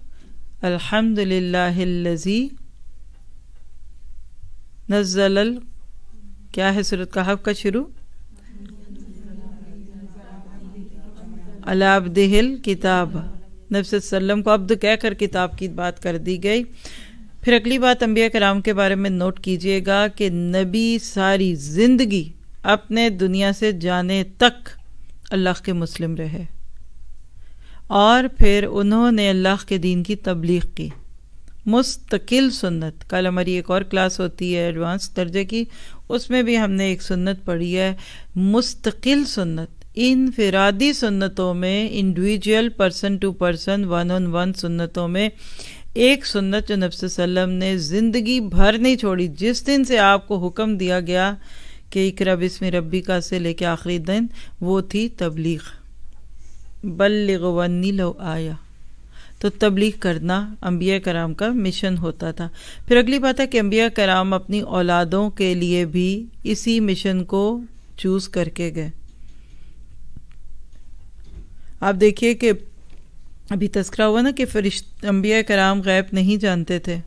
الحمد للہ الذی نزل کیا ہے سورۃ کہف کا شروع؟ علی عبدہ الکتاب. نبی صلی اللہ علیہ وسلم کو عبد کہہ کر کتاب کی بات کر دی گئی. پھر اگلی بات انبیاء کرام کے بارے میں نوٹ کیجئے گا کہ نبی ساری زندگی اپنے دنیا سے جانے تک اللہ کے مسلم رہے، اور پھر انہوں نے اللہ کے دین کی تبلیغ کی. مستقل سنت، کل ہماری ایک اور کلاس ہوتی ہے ایڈوانس درجے کی، اس میں بھی ہم نے ایک سنت پڑھی ہے، مستقل سنت. انفرادی سنتوں میں، individual person to person, one on one سنتوں میں ایک سنت جو نبی صلی اللہ علیہ وسلم نے زندگی بھر نہیں چھوڑی. جس دن سے آپ کو حکم دیا گیا کہ اقرأ بسم ربک سے لے کے آخری دن، وہ تھی تبلیغ. بلغ عنی لو آیا. تو تبلیغ کرنا انبیاء کرام کا مشن ہوتا تھا. پھر اگلی بات ہے کہ انبیاء کرام اپنی اولادوں کے لیے بھی اسی مشن کو چوز کر کے گئے. آپ دیکھیے کہ ابھی تذکرہ ہوا نا کہ انبیاء کرام غیب نہیں جانتے تھے،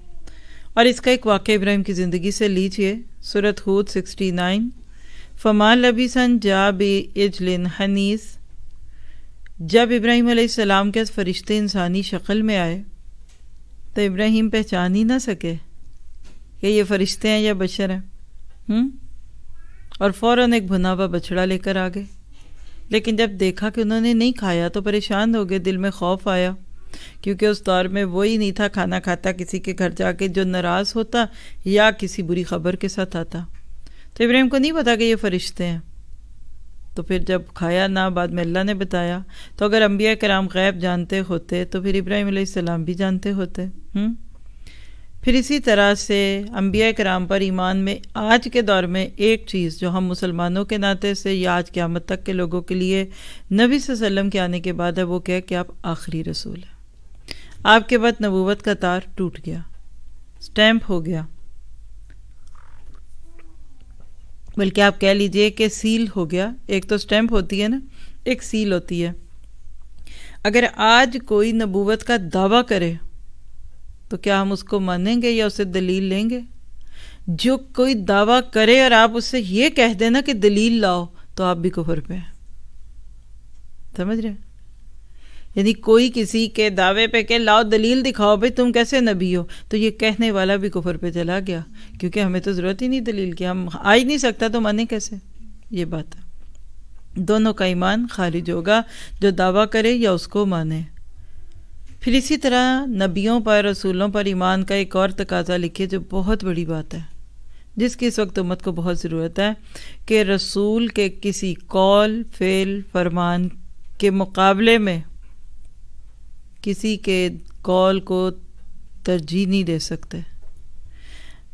اور اس کا ایک واقعہ ابراہیم کی زندگی سے لیجئے. سورۃ ہود 69، فما لبث ان جاء بعجل حنیذ. جب ابراہیم علیہ السلام کے فرشتے انسانی شکل میں آئے تو ابراہیم پہچان ہی نہ سکے کہ یہ فرشتے ہیں یا بشر ہیں، اور فوراً ایک بھنا ہوا بچڑا لے کر آ گئے. لیکن جب دیکھا کہ انہوں نے نہیں کھایا تو پریشان ہو گئے، دل میں خوف آیا، کیونکہ اس دور میں وہی نہیں تھا کھانا کھاتا کسی کے گھر جا کے جو ناراض ہوتا یا کسی بری خبر کے ساتھ آتا. تو ابراہیم کو نہیں پتا کہ یہ فرشتے ہیں. تو پھر جب کھایا نہ، بعد میں اللہ نے بتایا. تو اگر انبیاء کرام غیب جانتے ہوتے تو پھر ابراہیم علیہ السلام بھی جانتے ہوتے. پھر اسی طرح سے انبیاء کرام پر ایمان میں آج کے دور میں ایک چیز جو ہم مسلمانوں کے ناطے سے یا آج قیامت تک کے لوگوں کے لیے نبی صلی اللہ علیہ وسلم کے آنے کے بعد ہے، وہ کہ آپ آخری رسول ہیں. آپ کے بعد نبوت کا تار ٹوٹ گیا، سٹیمپ ہو گیا، بلکہ آپ کہہ لیجئے کہ سیل ہو گیا۔ ایک تو سٹیمپ ہوتی ہے نا، ایک سیل ہوتی ہے۔ اگر آج کوئی نبوت کا دعویٰ کرے تو کیا ہم اس کو مانیں گے یا اسے دلیل لیں گے؟ جو کوئی دعویٰ کرے اور آپ اس سے یہ کہہ دینا کہ دلیل لاؤ، تو آپ بھی کفر پہ ہیں۔ سمجھ رہے ہیں؟ یعنی کوئی کسی کے دعوے پہ کہ لاؤ دلیل دکھاؤ بھئی تم کیسے نبی ہو، تو یہ کہنے والا بھی کفر پہ چلا گیا، کیونکہ ہمیں تو ضرورت ہی نہیں دلیل کی، ہم آ ہی نہیں سکتا تو مانیں کیسے؟ یہ بات ہے۔ دونوں کا ایمان خارج ہوگا، جو دعویٰ کرے یا اس کو مانے۔ پھر اسی طرح نبیوں پر، رسولوں پر ایمان کا ایک اور تقاضا لکھے جو بہت بڑی بات ہے، جس کی اس وقت امت کو بہت ضرورت ہے، کہ رسول کے کسی قول، فعل، فرمان کے مقابلے میں کسی کے قول کو ترجیح نہیں دے سکتے۔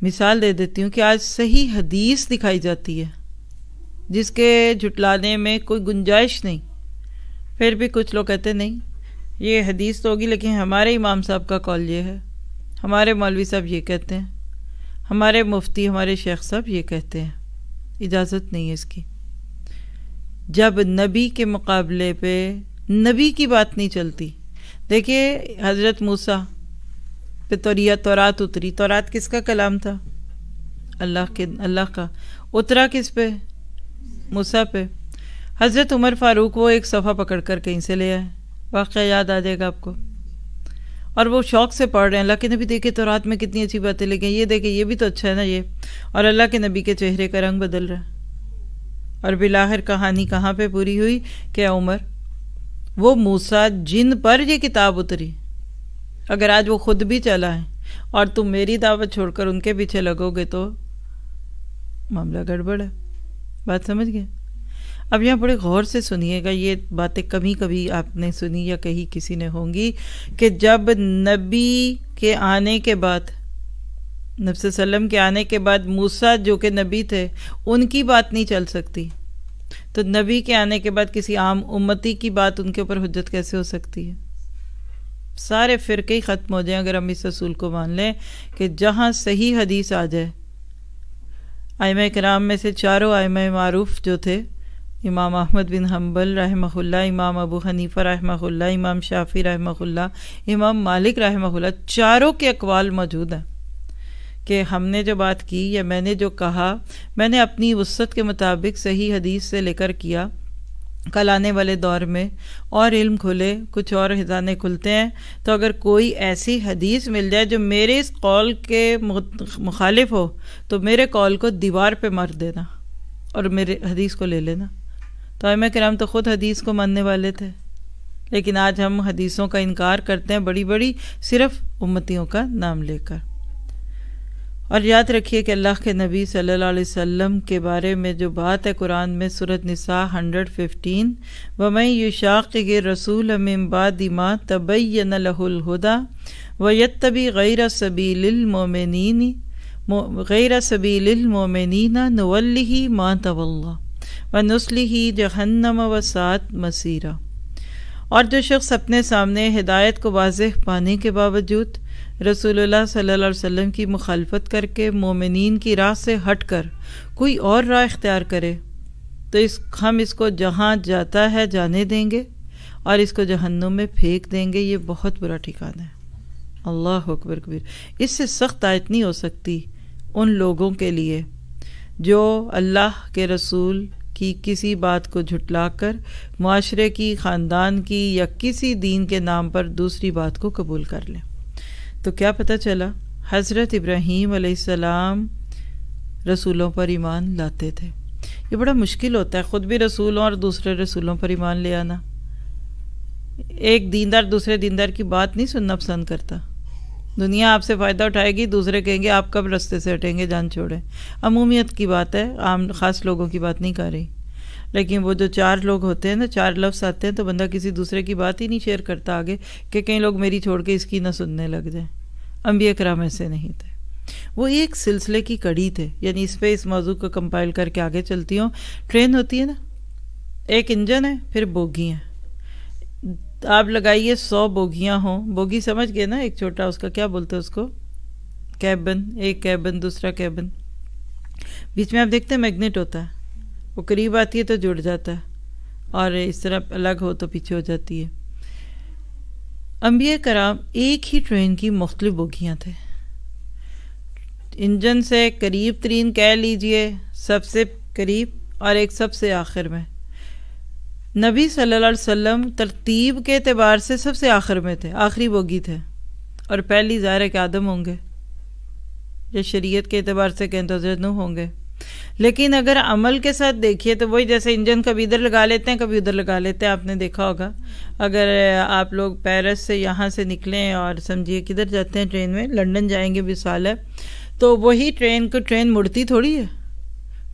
مثال دے دیتی ہوں کہ آج صحیح حدیث دکھائی جاتی ہے جس کے جھٹلانے میں کوئی گنجائش نہیں، پھر بھی کچھ لوگ کہتے نہیں یہ حدیث تو ہوگی لیکن ہمارے امام صاحب کا قول یہ ہے، ہمارے مولوی صاحب یہ کہتے ہیں، ہمارے مفتی، ہمارے شیخ صاحب یہ کہتے ہیں۔ اجازت نہیں ہے اس کی۔ جب نبی کے مقابلے پہ نبی کی بات نہیں چلتی۔ دیکھیے حضرت موسیٰ پہ تورات اتری، تورات کس کا کلام تھا؟ اللہ کا۔ اترا کس پہ؟ موسیٰ پہ۔ حضرت عمر فاروق وہ ایک صفحہ پکڑ کر کہیں سے لے آئے، واقعہ یاد آ جائے گا آپ کو، اور وہ شوق سے پڑھ رہے ہیں، اللہ کے نبی دیکھے تورات میں کتنی اچھی باتیں لکھی ہیں، یہ دیکھے یہ بھی تو اچھا ہے نا یہ، اور اللہ کے نبی کے چہرے کا رنگ بدل رہا ہے۔ اور بالآخر کہانی کہاں پہ پوری ہوئی کہ عمر، وہ موسیٰ جن پر یہ کتاب اتری، اگر آج وہ خود بھی چلا ہے اور تم میری دعوت چھوڑ کر ان کے پیچھے لگو گے تو معاملہ گڑبڑ ہے۔ بات سمجھ گئے؟ اب یہاں بڑے غور سے سنیے گا، یہ باتیں کبھی آپ نے سنی یا کہیں کسی نے ہوں گی، کہ جب نبی کے آنے کے بعد، نبی صلی اللہ علیہ وسلم کے آنے کے بعد موسیٰ جو کہ نبی تھے ان کی بات نہیں چل سکتی، تو نبی کے آنے کے بعد کسی عام امتی کی بات ان کے اوپر حجت کیسے ہو سکتی ہے؟ سارے فرقے ہی ختم ہو جائیں اگر ہم اس اصول کو مان لیں کہ جہاں صحیح حدیث آ جائے۔ ائمہ کرام میں سے چاروں ائمہ معروف جو تھے، امام احمد بن حنبل رحمہ اللہ، امام ابو حنیفہ رحمہ اللہ، امام شافعی رحمہ اللہ، امام مالک رحمہ اللہ، چاروں کے اقوال موجود ہیں کہ ہم نے جو بات کی یا میں نے جو کہا، میں نے اپنی وسعت کے مطابق صحیح حدیث سے لے کر کیا۔ کل آنے والے دور میں اور علم کھلے، کچھ اور خزانے کھلتے ہیں، تو اگر کوئی ایسی حدیث مل جائے جو میرے اس قول کے مخالف ہو تو میرے قول کو دیوار پہ مار دینا اور میرے حدیث کو لے لینا۔ تو ائمہ کرام تو خود حدیث کو ماننے والے تھے، لیکن آج ہم حدیثوں کا انکار کرتے ہیں بڑی بڑی، صرف امتیوں کا نام لے کر۔ اور یاد رکھیے کہ اللہ کے نبی صلی اللہ علیہ وسلم کے بارے میں جو بات ہے قرآن میں سورۃ نساء 115، وَمَن يُشَاقِقِ الرَّسُولَ مِن بَعْدِ مَا تَبَيَّنَ لَهُ الْهُدَى وَيَتَّبِعْ غَيْرَ سَبِيلِ الْمُؤْمِنِينَ نُوَلِّهِ مَا تَوَلَّى وَنُصْلِهِ جَهَنَّمَ وَسَاءَتْ مَصِيرًا۔ اور جو شخص اپنے سامنے ہدایت کو واضح پانے کے باوجود رسول اللہ صلی اللہ علیہ وسلم کی مخالفت کر کے مومنین کی راہ سے ہٹ کر کوئی اور راہ اختیار کرے تو ہم اس کو جہاں جاتا ہے جانے دیں گے اور اس کو جہنم میں پھینک دیں گے۔ یہ بہت برا ٹھکانہ ہے۔ اللہ اکبر کبیر۔ اس سے سخت آیت نہیں ہو سکتی ان لوگوں کے لیے جو اللہ کے رسول کی کسی بات کو جھٹلا کر معاشرے کی، خاندان کی یا کسی دین کے نام پر دوسری بات کو قبول کر لیں۔ تو کیا پتہ چلا؟ حضرت ابراہیم علیہ السلام رسولوں پر ایمان لاتے تھے۔ یہ بڑا مشکل ہوتا ہے خود بھی رسولوں اور دوسرے رسولوں پر ایمان لے آنا۔ ایک دیندار دوسرے دیندار کی بات نہیں سننا پسند کرتا۔ دنیا آپ سے فائدہ اٹھائے گی، دوسرے کہیں گے آپ کب رستے سے ہٹیں گے، جان چھوڑیں۔ عمومیت کی بات ہے، عام خاص لوگوں کی بات نہیں کر رہی، لیکن وہ جو چار لوگ ہوتے ہیں نا، چار لفظ آتے ہیں تو بندہ کسی دوسرے کی بات ہی نہیں شیئر کرتا آگے کہ کئی لوگ میری چھوڑ کے اس کی نہ سننے لگ جائیں۔ انبیاء کرام ایسے نہیں تھے، وہ ایک سلسلے کی کڑی تھے۔ یعنی اس پہ اس موضوع کو کمپائل کر کے آگے چلتی ہوں۔ ٹرین ہوتی ہے نا، ایک انجن ہے، پھر بوگی ہیں، آپ لگائیے 100 بوگیاں ہوں، بوگی سمجھ گئے نا، ایک چھوٹا، اس کا کیا بولتے ہیں اس کو، کیبن، ایک کیبن دوسرا کیبن، بیچ میں آپ دیکھتے ہیں میگنیٹ ہوتا ہے، وہ قریب آتی ہے تو جڑ جاتا ہے، اور اس طرح الگ ہو تو پیچھے ہو جاتی ہے۔ انبیاء کرام ایک ہی ٹرین کی مختلف بوگیاں تھے، انجن سے قریب ترین کہہ لیجئے، سب سے قریب، اور ایک سب سے آخر میں۔ نبی صلی اللہ علیہ وسلم ترتیب کے اعتبار سے سب سے آخر میں تھے، آخری بوگی تھے، اور پہلی ظاہر ہے کہ آدم ہوں گے، یا شریعت کے اعتبار سے کہیں تو حضرت نوح ہوں گے۔ لیکن اگر عمل کے ساتھ دیکھیے تو وہی جیسے انجن کبھی ادھر لگا لیتے ہیں کبھی ادھر لگا لیتے ہیں، آپ نے دیکھا ہوگا۔ اگر آپ لوگ پیرس سے یہاں سے نکلیں اور سمجھیے کدھر جاتے ہیں ٹرین میں، لنڈن جائیں گے مثال ہے، تو وہی ٹرین مڑتی تھوڑی ہے،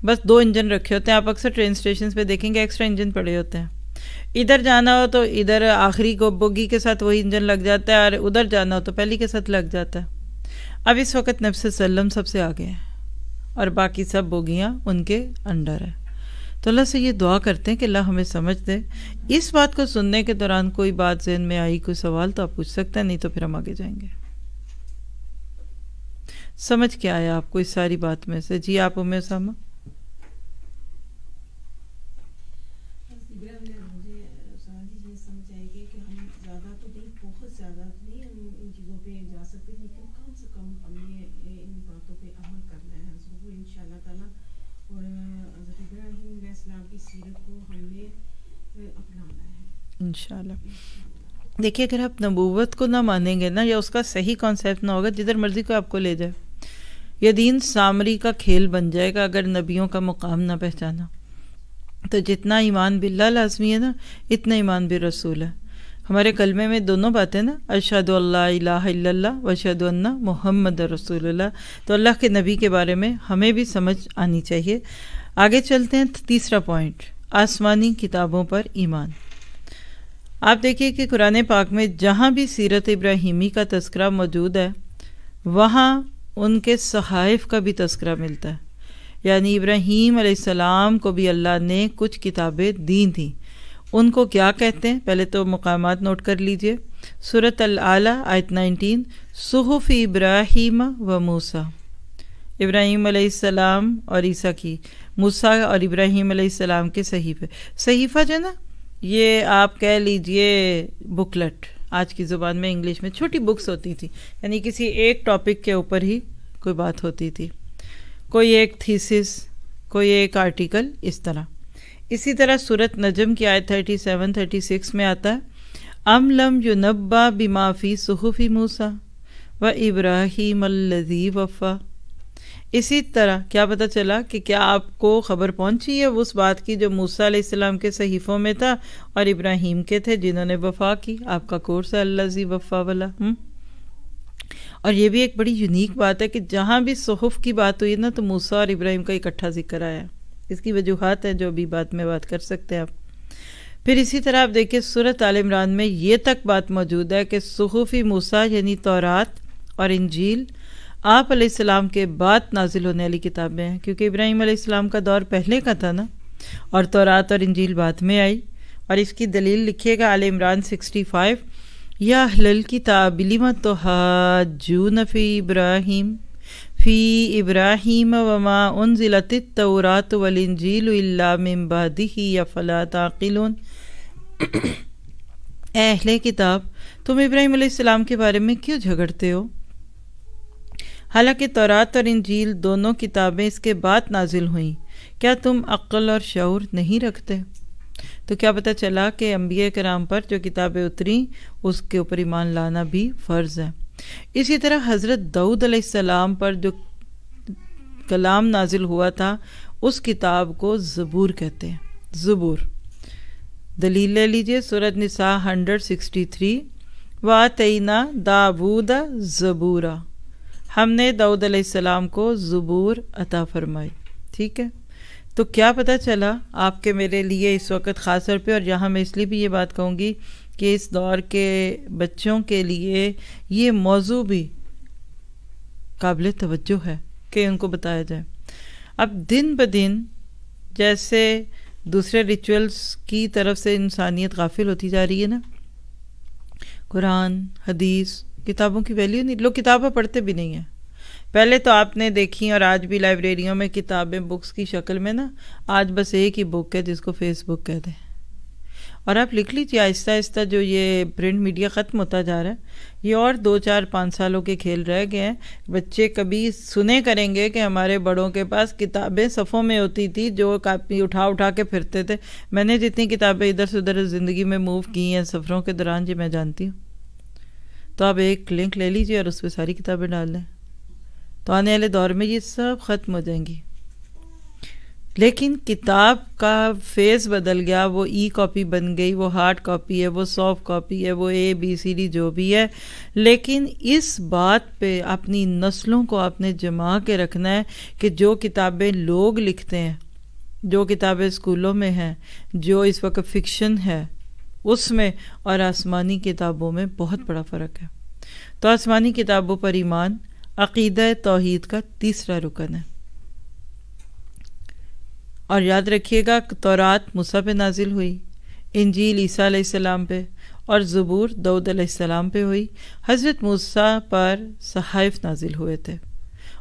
بس 2 انجن رکھے ہوتے ہیں۔ آپ اکثر ٹرین سٹیشنز پہ دیکھیں گے ایکسٹرا انجن پڑے ہوتے ہیں، ادھر جانا ہو تو ادھر آخری بوگی کے ساتھ وہی انجن لگ جاتا ہے، اور ادھر جانا ہو تو پہلی کے ساتھ لگ جاتا ہے۔ اب اس وقت نبی صلی اللہ علیہ وسلم سب سے آگے ہیں اور باقی سب بوگیاں ان کے انڈر ہیں۔ تو اللہ سے یہ دعا کرتے ہیں کہ اللہ ہمیں سمجھ دے۔ اس بات کو سننے کے دوران کوئی بات ذہن میں آئی، کوئی سوال تو آپ پوچھ سکتے ہیں، نہیں تو پھر ہم آگے جائیں گے۔ سمجھ کیا آیا آپ کو اس ساری بات میں سے؟ جی آپ ام اسامہ۔ انشاءاللہ دیکھیے، اگر آپ نبوت کو نہ مانیں گے نا، یا اس کا صحیح کانسیپٹ نہ ہوگا، جدھر مرضی کو آپ کو لے جائے، یہ دین سامری کا کھیل بن جائے گا اگر نبیوں کا مقام نہ پہچانا۔ تو جتنا ایمان باللہ لازمی ہے نا، اتنا ایمان بالرسول ہے۔ ہمارے کلمے میں دونوں باتیں نا، اشہد ان لا الہ الا اللہ و اشہد ان محمد رسول اللہ۔ تو اللہ کے نبی کے بارے میں ہمیں بھی سمجھ آنی چاہیے۔ آگے چلتے ہیں، تیسرا پوائنٹ، آسمانی کتابوں پر ایمان۔ آپ دیکھیے کہ قرآن پاک میں جہاں بھی سیرت ابراہیمی کا تذکرہ موجود ہے، وہاں ان کے صحائف کا بھی تذکرہ ملتا ہے، یعنی ابراہیم علیہ السلام کو بھی اللہ نے کچھ کتابیں دی تھیں۔ ان کو کیا کہتے ہیں؟ پہلے تو مقامات نوٹ کر لیجئے۔ سورۃ الاعلیٰ آیت 19، صحف ابراہیم و موسیٰ، ابراہیم علیہ السلام اور عیسیٰ کی، موسیٰ اور ابراہیم علیہ السلام کے صحیفے۔ صحیفہ جو ہے نا، یہ آپ کہہ لیجئے بکلٹ، آج کی زبان میں انگلش میں چھوٹی بکس ہوتی تھی، یعنی کسی ایک ٹاپک کے اوپر ہی کوئی بات ہوتی تھی، کوئی ایک تھیسس، کوئی ایک آرٹیکل، اس طرح۔ اسی طرح سورۃ نجم کی آیت 37-36 میں آتا ہے، ام لم ینبأ بما فی صحف موسیٰ و ابراہیم الذی وفی۔ اسی طرح کیا پتہ چلا کہ کیا آپ کو خبر پہنچی ہے اس بات کی جو موسیٰ علیہ السلام کے صحیفوں میں تھا اور ابراہیم کے تھے جنہوں نے وفا کی؟ آپ کا کورس ہے الذی وفا والا۔ اور یہ بھی ایک بڑی یونیک بات ہے کہ جہاں بھی صحف کی بات ہوئی نا، تو موسیٰ اور ابراہیم کا اکٹھا ذکر آیا ہے۔ اس کی وجوہات ہیں جو ابھی بعد میں بات کر سکتے ہیں آپ۔ پھر اسی طرح آپ دیکھیں سورۃ آل عمران میں یہ تک بات موجود ہے کہ صحف موسیٰ یعنی تورات اور انجیل آپ علیہ السلام کے بعد نازل ہونے والی کتابیں ہیں، کیونکہ ابراہیم علیہ السلام کا دور پہلے کا تھا نا، اور تورات اور انجیل بعد میں آئی۔ اور اس کی دلیل لکھیے گا آل عمران 65، یا اہل الکتاب لم تحاجون فی ابراہیم وما انزلت التوراۃ والانجیل الا من بعدہ افلا تعقلون۔ اے اہل کتاب، تم ابراہیم علیہ السلام کے بارے میں کیوں جھگڑتے ہو، حالانکہ تورات اور انجیل دونوں کتابیں اس کے بعد نازل ہوئیں، کیا تم عقل اور شعور نہیں رکھتے؟ تو کیا پتہ چلا کہ انبیاء کرام پر جو کتابیں اتریں اس کے اوپر ایمان لانا بھی فرض ہے۔ اسی طرح حضرت داؤد علیہ السلام پر جو کلام نازل ہوا تھا اس کتاب کو زبور کہتے ہیں، زبور۔ دلیل لے لیجئے سورۃ نساء 163، وَآتَيْنَا دَاوُودَ زَبُورًا، ہم نے داؤد علیہ السلام کو زبور عطا فرمائی۔ ٹھیک ہے، تو کیا پتہ چلا آپ کے میرے لیے اس وقت خاص طور پہ، اور یہاں میں اس لیے بھی یہ بات کہوں گی کہ اس دور کے بچوں کے لیے یہ موضوع بھی قابل توجہ ہے کہ ان کو بتایا جائے۔ اب دن بدن جیسے دوسرے ریچولز کی طرف سے انسانیت غافل ہوتی جا رہی ہے نا، قرآن حدیث کتابوں کی ویلیو نہیں، لوگ کتابیں پڑھتے بھی نہیں ہیں۔ پہلے تو آپ نے دیکھی اور آج بھی لائبریریوں میں کتابیں بکس کی شکل میں نا، آج بس ایک ہی بک ہے جس کو فیس بک کہتے ہیں۔ اور آپ لکھ لیجیے آہستہ آہستہ جو یہ پرنٹ میڈیا ختم ہوتا جا رہا ہے، یہ اور 2 4 5 سالوں کے کھیل رہ گئے ہیں۔ بچے کبھی سنے کریں گے کہ ہمارے بڑوں کے پاس کتابیں صفوں میں ہوتی تھی جو کاپی اٹھا کے پھرتے تھے۔ میں نے جتنی کتابیں ادھر سے ادھر زندگی میں موو کی ہیں سفروں کے دوران، جی میں جانتی ہوں۔ تو آپ ایک لنک لے لیجیے اور اس پہ ساری کتابیں ڈال دیں، تو آنے والے دور میں یہ سب ختم ہو جائیں گی۔ لیکن کتاب کا فیس بدل گیا، وہ ای کاپی بن گئی، وہ ہارڈ کاپی ہے، وہ سافٹ کاپی ہے، وہ ABCD جو بھی ہے۔ لیکن اس بات پہ اپنی نسلوں کو آپ نے جما کے رکھنا ہے کہ جو کتابیں لوگ لکھتے ہیں، جو کتابیں اسکولوں میں ہیں، جو اس وقت فکشن ہے اس میں، اور آسمانی کتابوں میں بہت بڑا فرق ہے۔ تو آسمانی کتابوں پر ایمان عقیدہ توحید کا تیسرا رکن ہے۔ اور یاد رکھیے گا تورات موسیٰ پہ نازل ہوئی، انجیل عیسیٰ علیہ السلام پہ، اور زبور داؤد علیہ السلام پہ ہوئی۔ حضرت موسیٰ پر صحائف نازل ہوئے تھے۔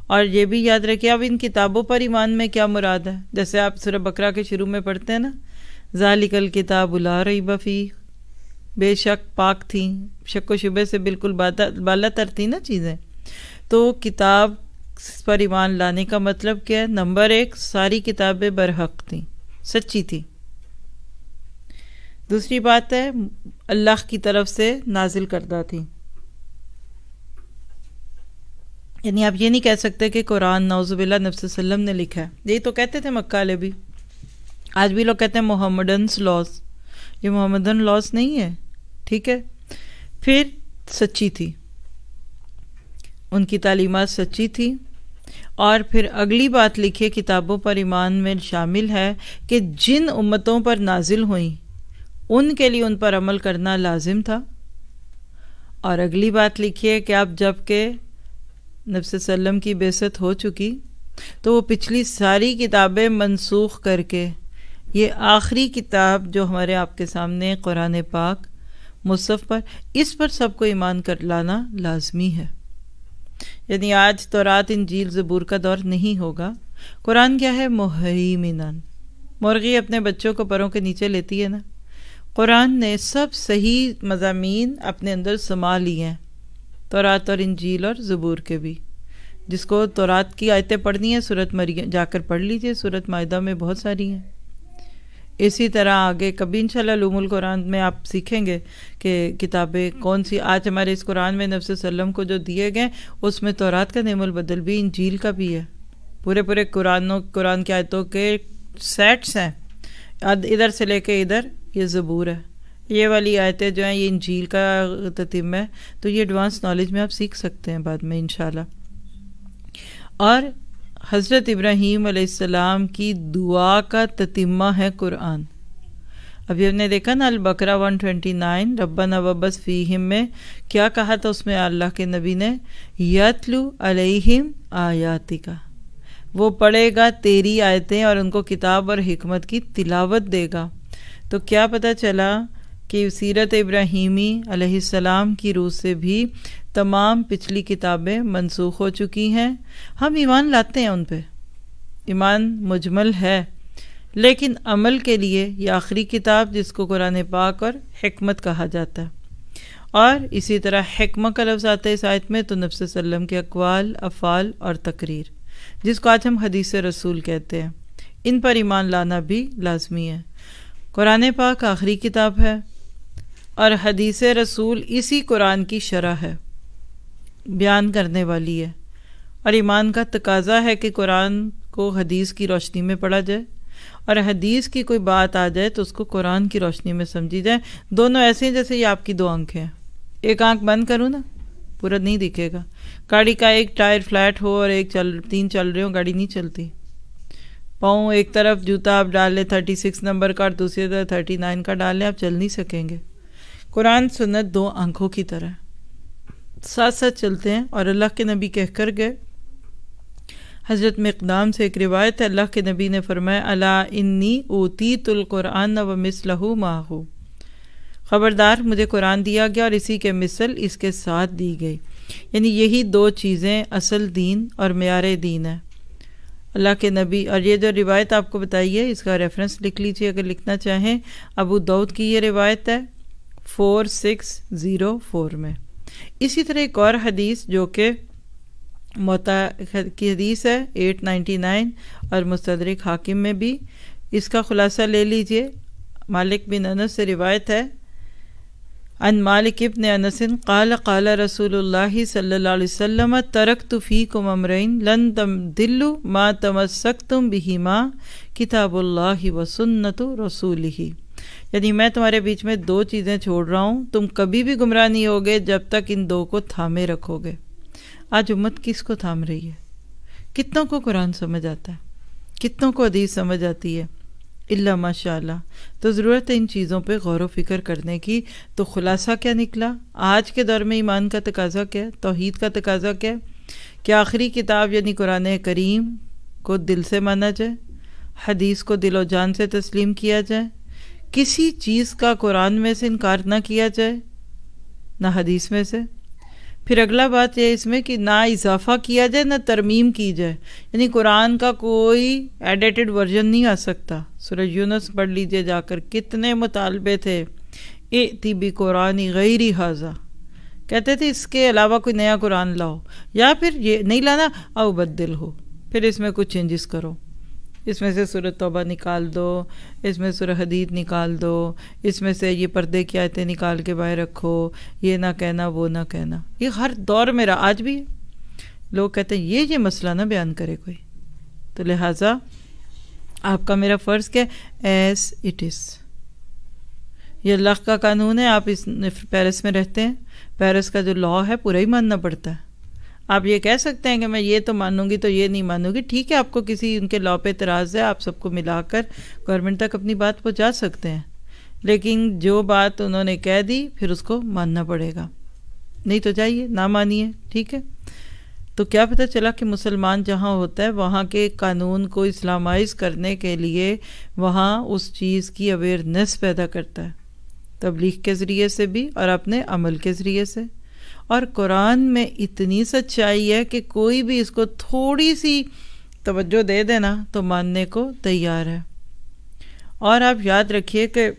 اور یہ بھی یاد رکھیے اب ان کتابوں پر ایمان میں کیا مراد ہے، جیسے آپ سورہ بقرہ کے شروع میں پڑھتے ہیں نا، ذالک الکتاب لا ریب فیہ، بے شک پاک تھیں، شک و شبہ سے بالکل بالا تر تھی نا چیزیں۔ تو کتاب پر ایمان لانے کا مطلب کیا ہے؟ نمبر 1، ساری کتابیں برحق تھیں، سچی تھی۔ دوسری بات ہے اللہ کی طرف سے نازل کردہ تھی، یعنی آپ یہ نہیں کہہ سکتے کہ قرآن نعوذ باللہ نبی صلی اللہ علیہ وسلم نے لکھا ہے۔ یہی تو کہتے تھے مکہ والے بھی، آج بھی لوگ کہتے ہیں محمدنس لاز، یہ محمدن لاز نہیں ہے، ٹھیک ہے۔ پھر سچی تھی، ان کی تعلیمات سچی تھی۔ اور پھر اگلی بات لکھیے کتابوں پر ایمان میں شامل ہے کہ جن امتوں پر نازل ہوئیں ان کے لیے ان پر عمل کرنا لازم تھا۔ اور اگلی بات لکھیے کہ اب جب کہ نبی صلی اللہ علیہ وسلم کی بعثت ہو چکی تو وہ پچھلی ساری کتابیں منسوخ کر کے یہ آخری کتاب جو ہمارے آپ کے سامنے قرآن پاک مصحف پر، اس پر سب کو ایمان کر لانا لازمی ہے۔ یعنی آج تورات انجیل زبور کا دور نہیں ہوگا۔ قرآن کیا ہے؟ مہیمنن، مرغی اپنے بچوں کو پروں کے نیچے لیتی ہے نا، قرآن نے سب صحیح مضامین اپنے اندر سما لیے ہیں، تورات اور انجیل اور زبور کے بھی۔ جس کو تورات کی آیتیں پڑھنی ہیں سورۃ مریم جا کر پڑھ لیجئے، سورۃ مائدہ میں بہت ساری ہیں۔ اسی طرح آگے کبھی انشاءاللہ علوم القرآن میں آپ سیکھیں گے کہ کتابیں کون سی آج ہمارے اس قرآن میں نبی صلی اللہ علیہ وسلم کو جو دیے گئے اس میں تورات کا نعم البدل بھی، انجیل کا بھی ہے، پورے قرآن کی آیتوں کے سیٹس ہیں، ادھر سے لے کے ادھر یہ زبور ہے، یہ والی آیتیں جو ہیں یہ انجیل کا تتمہ ہے۔ تو یہ ایڈوانس نالج میں آپ سیکھ سکتے ہیں بعد میں انشاءاللہ۔ اور حضرت ابراہیم علیہ السلام کی دعا کا تتمہ ہے قرآن۔ ابھی ہم نے دیکھا نا البقرہ 129، ربنا وبعث فیہم میں کیا کہا تھا، اس میں اللہ کے نبی نے یتلو علیہم آیاتک، وہ پڑھے گا تیری آیتیں اور ان کو کتاب اور حکمت کی تلاوت دے گا۔ تو کیا پتہ چلا کہ سیرت ابراہیمی علیہ السلام کی روح سے بھی تمام پچھلی کتابیں منسوخ ہو چکی ہیں۔ ہم ایمان لاتے ہیں ان پہ، ایمان مجمل ہے، لیکن عمل کے لیے یہ آخری کتاب جس کو قرآن پاک اور حکمت کہا جاتا ہے۔ اور اسی طرح حکمہ کا لفظ آتا ہے اس آیت میں تو نبی صلی اللہ علیہ وسلم کے اقوال، افعال اور تقریر، جس کو آج ہم حدیث رسول کہتے ہیں، ان پر ایمان لانا بھی لازمی ہے۔ قرآن پاک آخری کتاب ہے اور حدیث رسول اسی قرآن کی شرح ہے، بیان کرنے والی ہے، اور ایمان کا تقاضا ہے کہ قرآن کو حدیث کی روشنی میں پڑھا جائے، اور حدیث کی کوئی بات آ جائے تو اس کو قرآن کی روشنی میں سمجھی جائے۔ دونوں ایسے ہیں جیسے یہ آپ کی 2 آنکھیں ہیں، ایک آنکھ بند کروں نا پورا نہیں دکھے گا، گاڑی کا ایک ٹائر فلیٹ ہو اور 3 چل رہے ہوں گاڑی نہیں چلتی، پاؤں ایک طرف جوتا آپ ڈال لیں 36 نمبر کا اور دوسری طرف 39 کا ڈال لیں، آپ چل نہیں سکیں گے۔ قرآن سنت 2 آنکھوں کی طرح ساتھ ساتھ چلتے ہیں، اور اللہ کے نبی کہہ کر گئے، حضرت مقدام سے ایک روایت ہے، اللہ کے نبی نے فرمایا الا انی اوتیت القرآن ومثلہ معہ، خبردار مجھے قرآن دیا گیا اور اسی کے مثل اس کے ساتھ دی گئی، یعنی یہی دو چیزیں اصل دین اور معیار دین ہے، اللہ کے نبی۔ اور یہ جو روایت آپ کو بتائی ہے اس کا ریفرنس لکھ لیجئے اگر لکھنا چاہیں، ابو داؤد کی یہ روایت ہے 4604 میں۔ اسی طرح ایک اور حدیث جو کہ موطا کی حدیث ہے 899 اور مستدرک حاکم میں بھی، اس کا خلاصہ لے لیجئے۔ مالک بن انس سے روایت ہے، عن مالک ابن انس قال قال رسول اللہ صلی اللہ علیہ وسلم ترکت فیکم امرین لن تضلوا ما تمسکتم بہما کتاب اللہ و سنت رسولہ، یعنی میں تمہارے بیچ میں دو چیزیں چھوڑ رہا ہوں، تم کبھی بھی گمراہ نہیں ہوگے جب تک ان دو کو تھامے رکھو گے۔ آج امت کس کو تھام رہی ہے؟ کتنوں کو قرآن سمجھ آتا ہے؟ کتنوں کو حدیث سمجھ آتی ہے؟ اللہ ماشاء اللہ۔ تو ضرورت ہے ان چیزوں پہ غور و فکر کرنے کی۔ تو خلاصہ کیا نکلا؟ آج کے دور میں ایمان کا تقاضا کیا ہے؟ توحید کا تقاضا کیا ہے؟ کہ آخری کتاب یعنی قرآن کریم کو دل سے مانا جائے، حدیث کو دل و جان سے تسلیم کیا جائے، کسی چیز کا قرآن میں سے انکار نہ کیا جائے نہ حدیث میں سے۔ پھر اگلا بات یہ اس میں کہ نہ اضافہ کیا جائے نہ ترمیم کی جائے، یعنی قرآن کا کوئی ایڈیٹڈ ورژن نہیں آ سکتا۔ سورہ یونس پڑھ لیجئے جا کر، کتنے مطالبے تھے، ائتی بقرآن غیر ھذا، کہتے تھے اس کے علاوہ کوئی نیا قرآن لاؤ، یا پھر یہ نہیں لانا او بدل ہو، پھر اس میں کچھ چینجز کرو، اس میں سے سورہ توبہ نکال دو، اس میں سورہ حدید نکال دو، اس میں سے یہ پردے کی آیتیں نکال کے باہر رکھو، یہ نہ کہنا وہ نہ کہنا۔ یہ ہر دور میں رہا، آج بھی لوگ کہتے ہیں یہ مسئلہ نہ بیان کرے کوئی۔ تو لہٰذا آپ کا میرا فرض کیا ہے؟ ایز اٹ از، یہ اللہ کا قانون ہے۔ آپ اس پیرس میں رہتے ہیں، پیرس کا جو لا ہے پورا ہی ماننا پڑتا ہے۔ آپ یہ کہہ سکتے ہیں کہ میں یہ تو مانوں گی تو یہ نہیں مانوں گی، ٹھیک ہے، آپ کو کسی ان کے لا پہ اعتراض ہے، آپ سب کو ملا کر گورنمنٹ تک اپنی بات پہنچا سکتے ہیں، لیکن جو بات انہوں نے کہہ دی پھر اس کو ماننا پڑے گا، نہیں تو جائیے نہ مانیے، ٹھیک ہے۔ تو کیا پتہ چلا کہ مسلمان جہاں ہوتا ہے وہاں کے قانون کو اسلامائز کرنے کے لیے وہاں اس چیز کی اویئرنیس پیدا کرتا ہے، تبلیغ کے ذریعے سے بھی اور اپنے عمل کے ذریعے سے۔ اور قرآن میں اتنی سچائی ہے کہ کوئی بھی اس کو تھوڑی سی توجہ دے دینا تو ماننے کو تیار ہے۔ اور آپ یاد رکھیے کہ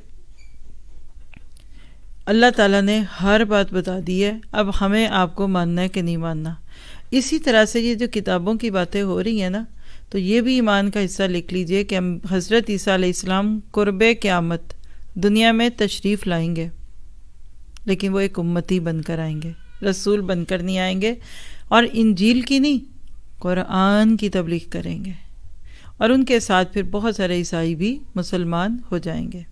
اللہ تعالیٰ نے ہر بات بتا دی ہے، اب ہمیں آپ کو ماننا ہے کہ نہیں ماننا۔ اسی طرح سے یہ جو کتابوں کی باتیں ہو رہی ہیں نا، تو یہ بھی ایمان کا حصہ لکھ لیجئے کہ ہم حضرت عیسیٰ علیہ السلام قرب قیامت دنیا میں تشریف لائیں گے، لیکن وہ ایک امتی بن کر آئیں گے، رسول بن کر نہیں آئیں گے، اور انجیل کی نہیں قرآن کی تبلیغ کریں گے، اور ان کے ساتھ پھر بہت سارے عیسائی بھی مسلمان ہو جائیں گے،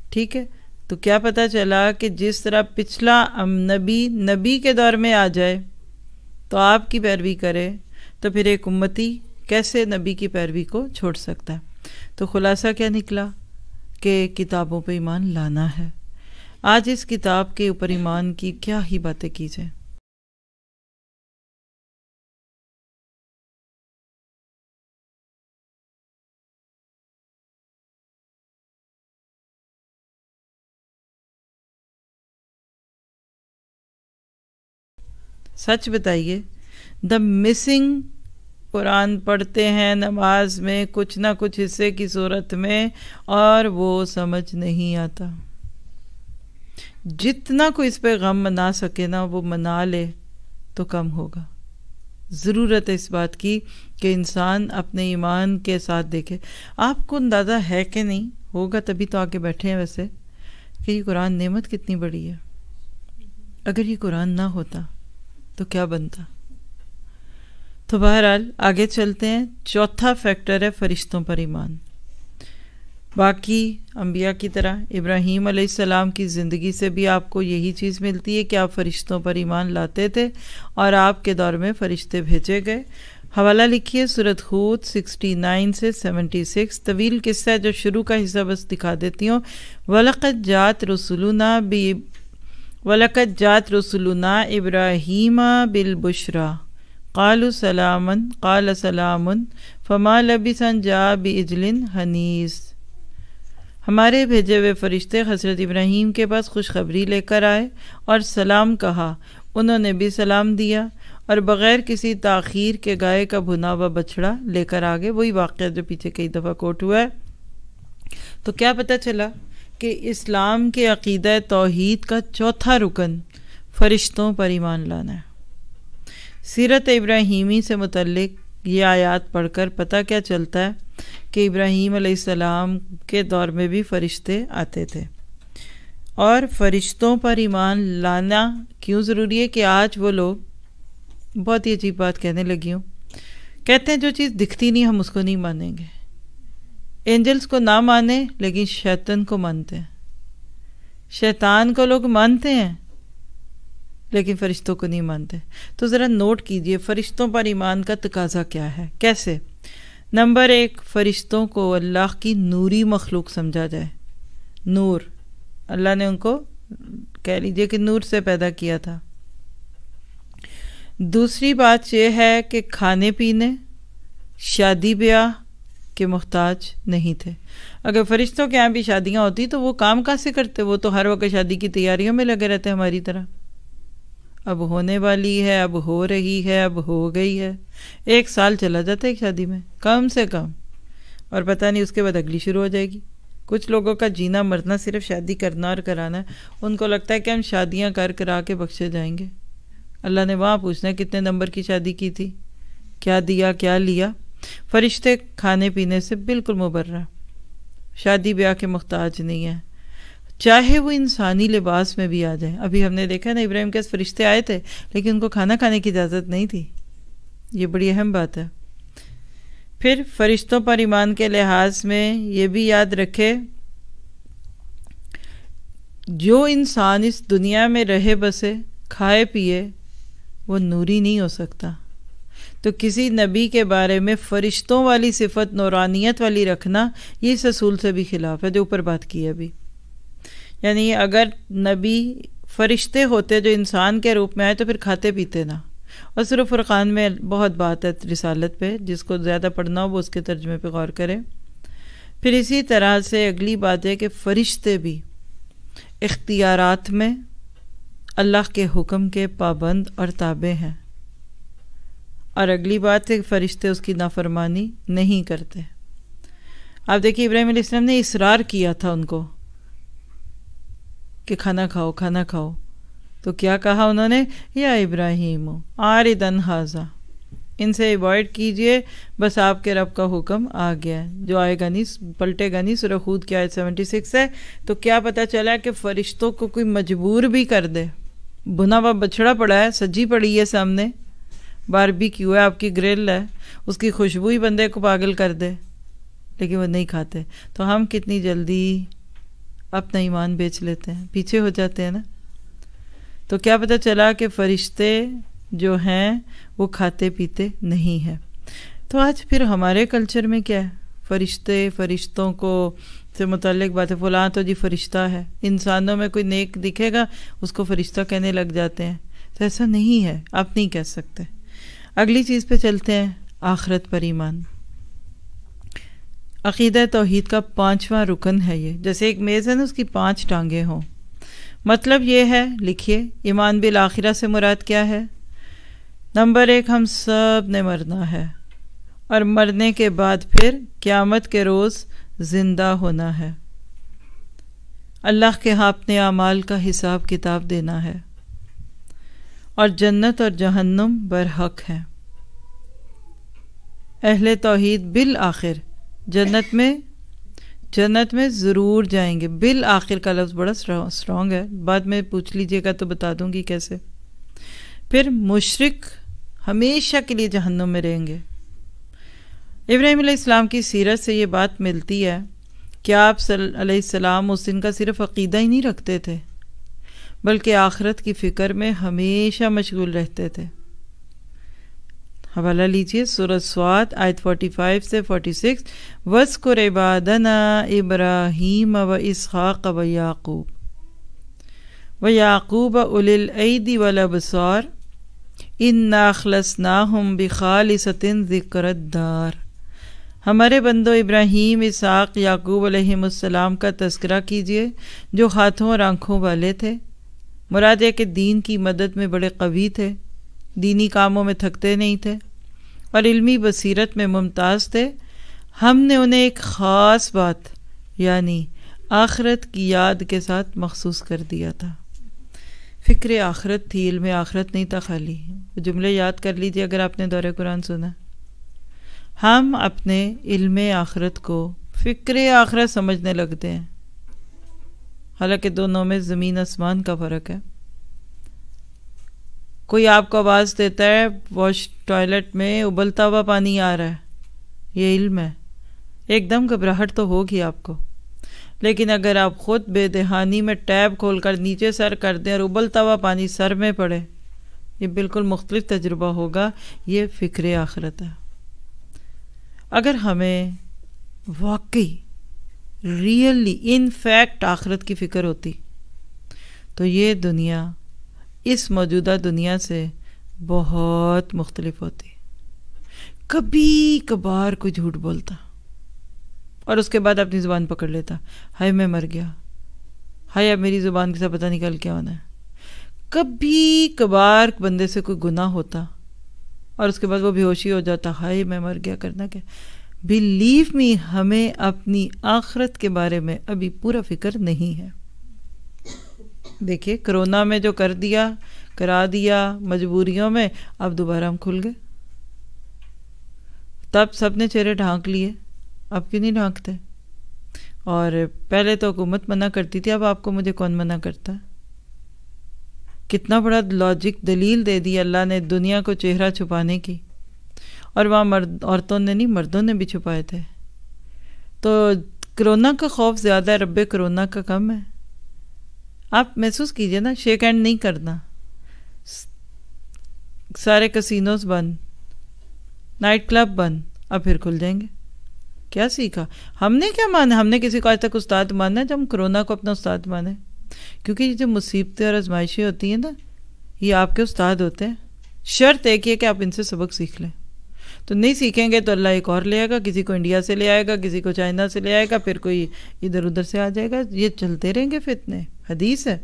ٹھیک ہے۔ تو کیا پتہ چلا کہ جس طرح پچھلا نبی کے دور میں آ جائے تو آپ کی پیروی کرے، تو پھر ایک امتی کیسے نبی کی پیروی کو چھوڑ سکتا ہے؟ تو خلاصہ کیا نکلا کہ کتابوں پہ ایمان لانا ہے۔ آج اس کتاب کے اوپر ایمان کی کیا ہی باتیں کی جائیں۔ سچ بتائیے، دا مسنگ قرآن پڑھتے ہیں نماز میں کچھ نہ کچھ حصے کی صورت میں، اور وہ سمجھ نہیں آتا۔ جتنا کوئی اس پہ غم منا سکے نا وہ منا لے تو کم ہوگا۔ ضرورت ہے اس بات کی کہ انسان اپنے ایمان کے ساتھ دیکھے۔ آپ کو اندازہ ہے کہ نہیں ہوگا، تبھی تو آگے بیٹھے ہیں ویسے، کہ یہ قرآن نعمت کتنی بڑی ہے۔ اگر یہ قرآن نہ ہوتا تو کیا بنتا؟ تو بہرحال آگے چلتے ہیں۔ چوتھا فیکٹر ہے فرشتوں پر ایمان۔ باقی انبیاء کی طرح ابراہیم علیہ السلام کی زندگی سے بھی آپ کو یہی چیز ملتی ہے کہ آپ فرشتوں پر ایمان لاتے تھے، اور آپ کے دور میں فرشتے بھیجے گئے۔ حوالہ لکھیے سورۃ ہود 69 سے 76، طویل قصہ ہے جو شروع کا حصہ بس دکھا دیتی ہوں۔ وَلَقَدْ جَاءَتْ رُسُلُنَا إِبْرَاهِيمَ بِالْبُشْرَىٰ قَالُوا سَلَامًا قَالَ سَلَامٌ فَمَا لَبِثَ أَن جَاءَ بِعِجْلٍ حَنِيذٍ۔ ہمارے بھیجے ہوئے فرشتے حضرت ابراہیم کے پاس خوشخبری لے کر آئے اور سلام کہا، انہوں نے بھی سلام دیا اور بغیر کسی تاخیر کے گائے کا بھنا ہوا بچڑا لے کر آگے۔ وہی واقعہ جو پیچھے کئی دفعہ کوٹ ہوا ہے۔ تو کیا پتہ چلا کہ اسلام کے عقیدہ توحید کا چوتھا رکن فرشتوں پر ایمان لانا ہے۔ سیرت ابراہیمی سے متعلق یہ آیات پڑھ کر پتہ کیا چلتا ہے کہ ابراہیم علیہ السلام کے دور میں بھی فرشتے آتے تھے۔ اور فرشتوں پر ایمان لانا کیوں ضروری ہے کہ آج وہ لوگ بہت ہی عجیب بات کہنے لگی ہوں، کہتے ہیں جو چیز دکھتی نہیں ہم اس کو نہیں مانیں گے۔ اینجلز کو نہ مانیں لیکن شیطان کو مانتے ہیں، شیطان کو لوگ مانتے ہیں لیکن فرشتوں کو نہیں مانتے۔ تو ذرا نوٹ کیجئے فرشتوں پر ایمان کا تقاضا کیا ہے، کیسے؟ نمبر 1، فرشتوں کو اللہ کی نوری مخلوق سمجھا جائے۔ نور، اللہ نے ان کو کہہ لیجئے کہ نور سے پیدا کیا تھا۔ دوسری بات یہ ہے کہ کھانے پینے، شادی بیاہ کے محتاج نہیں تھے۔ اگر فرشتوں کے یہاں بھی شادیاں ہوتی تو وہ کام کہاں سے کرتے؟ وہ تو ہر وقت شادی کی تیاریوں میں لگے رہتے ہماری طرح۔ اب ہونے والی ہے، اب ہو رہی ہے، اب ہو گئی ہے، 1 سال چلا جاتا ہے ایک شادی میں کم سے کم، اور پتہ نہیں اس کے بعد اگلی شروع ہو جائے گی۔ کچھ لوگوں کا جینا مرنا صرف شادی کرنا اور کرانا ہے، ان کو لگتا ہے کہ ہم شادیاں کرا کے بخشے جائیں گے۔ اللہ نے وہاں پوچھنا ہے کتنے نمبر کی شادی کی تھی، کیا دیا کیا لیا۔ فرشتے کھانے پینے سے بالکل مبرہ، شادی بیاہ کے محتاج نہیں ہیں، چاہے وہ انسانی لباس میں بھی آ جائیں۔ ابھی ہم نے دیکھا نا ابراہیم کے فرشتے آئے تھے لیکن ان کو کھانا کھانے کی اجازت نہیں تھی، یہ بڑی اہم بات ہے۔ پھر فرشتوں پر ایمان کے لحاظ میں یہ بھی یاد رکھے، جو انسان اس دنیا میں رہے بسے کھائے پیے وہ نوری نہیں ہو سکتا۔ تو کسی نبی کے بارے میں فرشتوں والی صفت نورانیت والی رکھنا یہ اس اصول سے بھی خلاف ہے جو اوپر بات کی ہے ابھی۔ یعنی اگر نبی فرشتے ہوتے جو انسان کے روپ میں آئے تو پھر کھاتے پیتے نہ۔ اور صرف فرقان میں بہت بات ہے رسالت پہ، جس کو زیادہ پڑھنا ہو وہ اس کے ترجمے پہ غور کرے۔ پھر اسی طرح سے اگلی بات ہے کہ فرشتے بھی اختیارات میں اللہ کے حکم کے پابند اور تابع ہیں، اور اگلی بات ہے کہ فرشتے اس کی نافرمانی نہیں کرتے۔ آپ دیکھیے ابراہیم علیہ السلام نے اصرار کیا تھا ان کو کہ کھانا کھاؤ کھانا کھاؤ، تو کیا کہا انہوں نے؟ یا ابراہیم آردن ھذا، ان سے ایوائڈ کیجئے، بس آپ کے رب کا حکم آ گیا ہے جو آئے گا نہیں، پلٹے گا نہیں۔ سورہ ہود کی آیت 76 ہے۔ تو کیا پتہ چلا کہ فرشتوں کو کوئی مجبور بھی کر دے، بنا ہوا بچڑا پڑا ہے، سجی پڑی ہے سامنے، باربی کیو ہے، آپ کی گرل ہے، اس کی خوشبو ہی بندے کو پاگل کر دے، لیکن وہ نہیں کھاتے، تو ہم کتنی جلدی اپنا ایمان بیچ لیتے ہیں، پیچھے ہو جاتے ہیں نا۔ تو کیا پتہ چلا کہ فرشتے جو ہیں وہ کھاتے پیتے نہیں ہیں۔ تو آج پھر ہمارے کلچر میں کیا ہے؟ فرشتوں کو سے متعلق بات ہے، فلاں تو جی فرشتہ ہے، انسانوں میں کوئی نیک دکھے گا اس کو فرشتہ کہنے لگ جاتے ہیں، تو ایسا نہیں ہے، آپ نہیں کہہ سکتے۔ اگلی چیز پہ چلتے ہیں، آخرت پر ایمان۔ عقیدہ توحید کا 5واں رکن ہے یہ، جیسے ایک میز ہے نا اس کی 5 ٹانگیں ہوں۔ مطلب یہ ہے، لکھیے، ایمان بالآخرہ سے مراد کیا ہے؟ نمبر 1، ہم سب نے مرنا ہے اور مرنے کے بعد پھر قیامت کے روز زندہ ہونا ہے، اللہ کے ہاں اپنے اعمال کا حساب کتاب دینا ہے، اور جنت اور جہنم برحق ہے۔ اہل توحید بالآخر جنت میں ضرور جائیں گے۔ بالآخر کا لفظ بڑا سٹرونگ ہے، بعد میں پوچھ لیجئے گا تو بتا دوں گی کیسے۔ پھر مشرک ہمیشہ کے لیے جہنم میں رہیں گے۔ ابراہیم علیہ السلام کی سیرت سے یہ بات ملتی ہے کہ آپ علیہ السلام اس دن کا صرف عقیدہ ہی نہیں رکھتے تھے بلکہ آخرت کی فکر میں ہمیشہ مشغول رہتے تھے۔ حوالہ لیجئے سورہ صاد آیت 45 سے 46، وَاذْكُرْ عِبَادَنَا إِبْرَاهِيمَ وَإِسْحَاقَ وَيَعْقُوبَ أُولِي الْأَيْدِي وَالْأَبْصَارِ إِنَّا أَخْلَصْنَاهُمْ بِخَالِصَةٍ ذِكْرَى الدَّارِ۔ ہمارے بندوں ابراہیم، اسحاق، یعقوب علیہ السلام کا تذکرہ کیجیے جو ہاتھوں اور آنکھوں والے تھے۔ مراد ہے کہ دین کی مدد میں بڑے قوی تھے، دینی کاموں میں تھکتے نہیں تھے اور علمی بصیرت میں ممتاز تھے۔ ہم نے انہیں ایک خاص بات یعنی آخرت کی یاد کے ساتھ مخصوص کر دیا تھا۔ فکر آخرت تھی، علم آخرت نہیں تھا خالی۔ جملے یاد کر لیجیے اگر آپ نے دورہ قرآن سنا۔ ہم اپنے علم آخرت کو فکر آخرت سمجھنے لگتے ہیں، حالانکہ دونوں میں زمین آسمان کا فرق ہے۔ کوئی آپ کو آواز دیتا ہے واش ٹوائلٹ میں ابلتا ہوا پانی آ رہا ہے، یہ علم ہے، ایک دم گھبراہٹ تو ہوگی آپ کو، لیکن اگر آپ خود بے دہانی میں ٹیب کھول کر نیچے سر کر دیں اور ابلتا ہوا پانی سر میں پڑے، یہ بالکل مختلف تجربہ ہوگا۔ یہ فکر آخرت ہے۔ اگر ہمیں واقعی ریئلی ان فیکٹ آخرت کی فکر ہوتی تو یہ دنیا اس موجودہ دنیا سے بہت مختلف ہوتی۔ کبھی کبھار کوئی جھوٹ بولتا اور اس کے بعد اپنی زبان پکڑ لیتا، ہائے میں مر گیا، ہائے اب میری زبان کے ساتھ پتہ نہیں کل کیا ہونا ہے۔ کبھی کبھار بندے سے کوئی گناہ ہوتا اور اس کے بعد وہ بے ہوشی ہو جاتا، ہائے میں مر گیا، کرنا کیا۔ بلیو می، ہمیں اپنی آخرت کے بارے میں ابھی پورا فکر نہیں ہے۔ دیکھیے کرونا میں جو کر دیا، کرا دیا مجبوریوں میں، اب دوبارہ ہم کھل گئے۔ تب سب نے چہرے ڈھانک لیے، اب کیوں نہیں ڈھانکتے؟ اور پہلے تو حکومت منع کرتی تھی، اب آپ کو مجھے کون منع کرتا ہے؟ کتنا بڑا لاجک دلیل دے دی اللہ نے دنیا کو چہرہ چھپانے کی، اور وہاں عورتوں نے نہیں مردوں نے بھی چھپائے تھے۔ تو کرونا کا خوف زیادہ ہے، رب کرونا کا کم ہے۔ آپ محسوس کیجئے نا، شیک ہینڈ نہیں کرنا، سارے کسینوز بند، نائٹ کلب بند، اب پھر کھل جائیں گے۔ کیا سیکھا ہم نے؟ کیا مانا ہم نے کسی کو آج تک استاد مانا ہے؟ جب ہم کرونا کو اپنا استاد مانے، کیونکہ یہ جو مصیبتیں اور آزمائشیں ہوتی ہیں نا، یہ آپ کے استاد ہوتے ہیں۔ شرط ایک ہے کہ آپ ان سے سبق سیکھ لیں۔ تو نہیں سیکھیں گے تو اللہ ایک اور لے آئے گا، کسی کو انڈیا سے لے آئے گا، کسی کو چائنا سے لے آئے گا، پھر کوئی ادھر ادھر سے آ جائے گا، یہ چلتے رہیں گے فتنے۔ حدیث ہے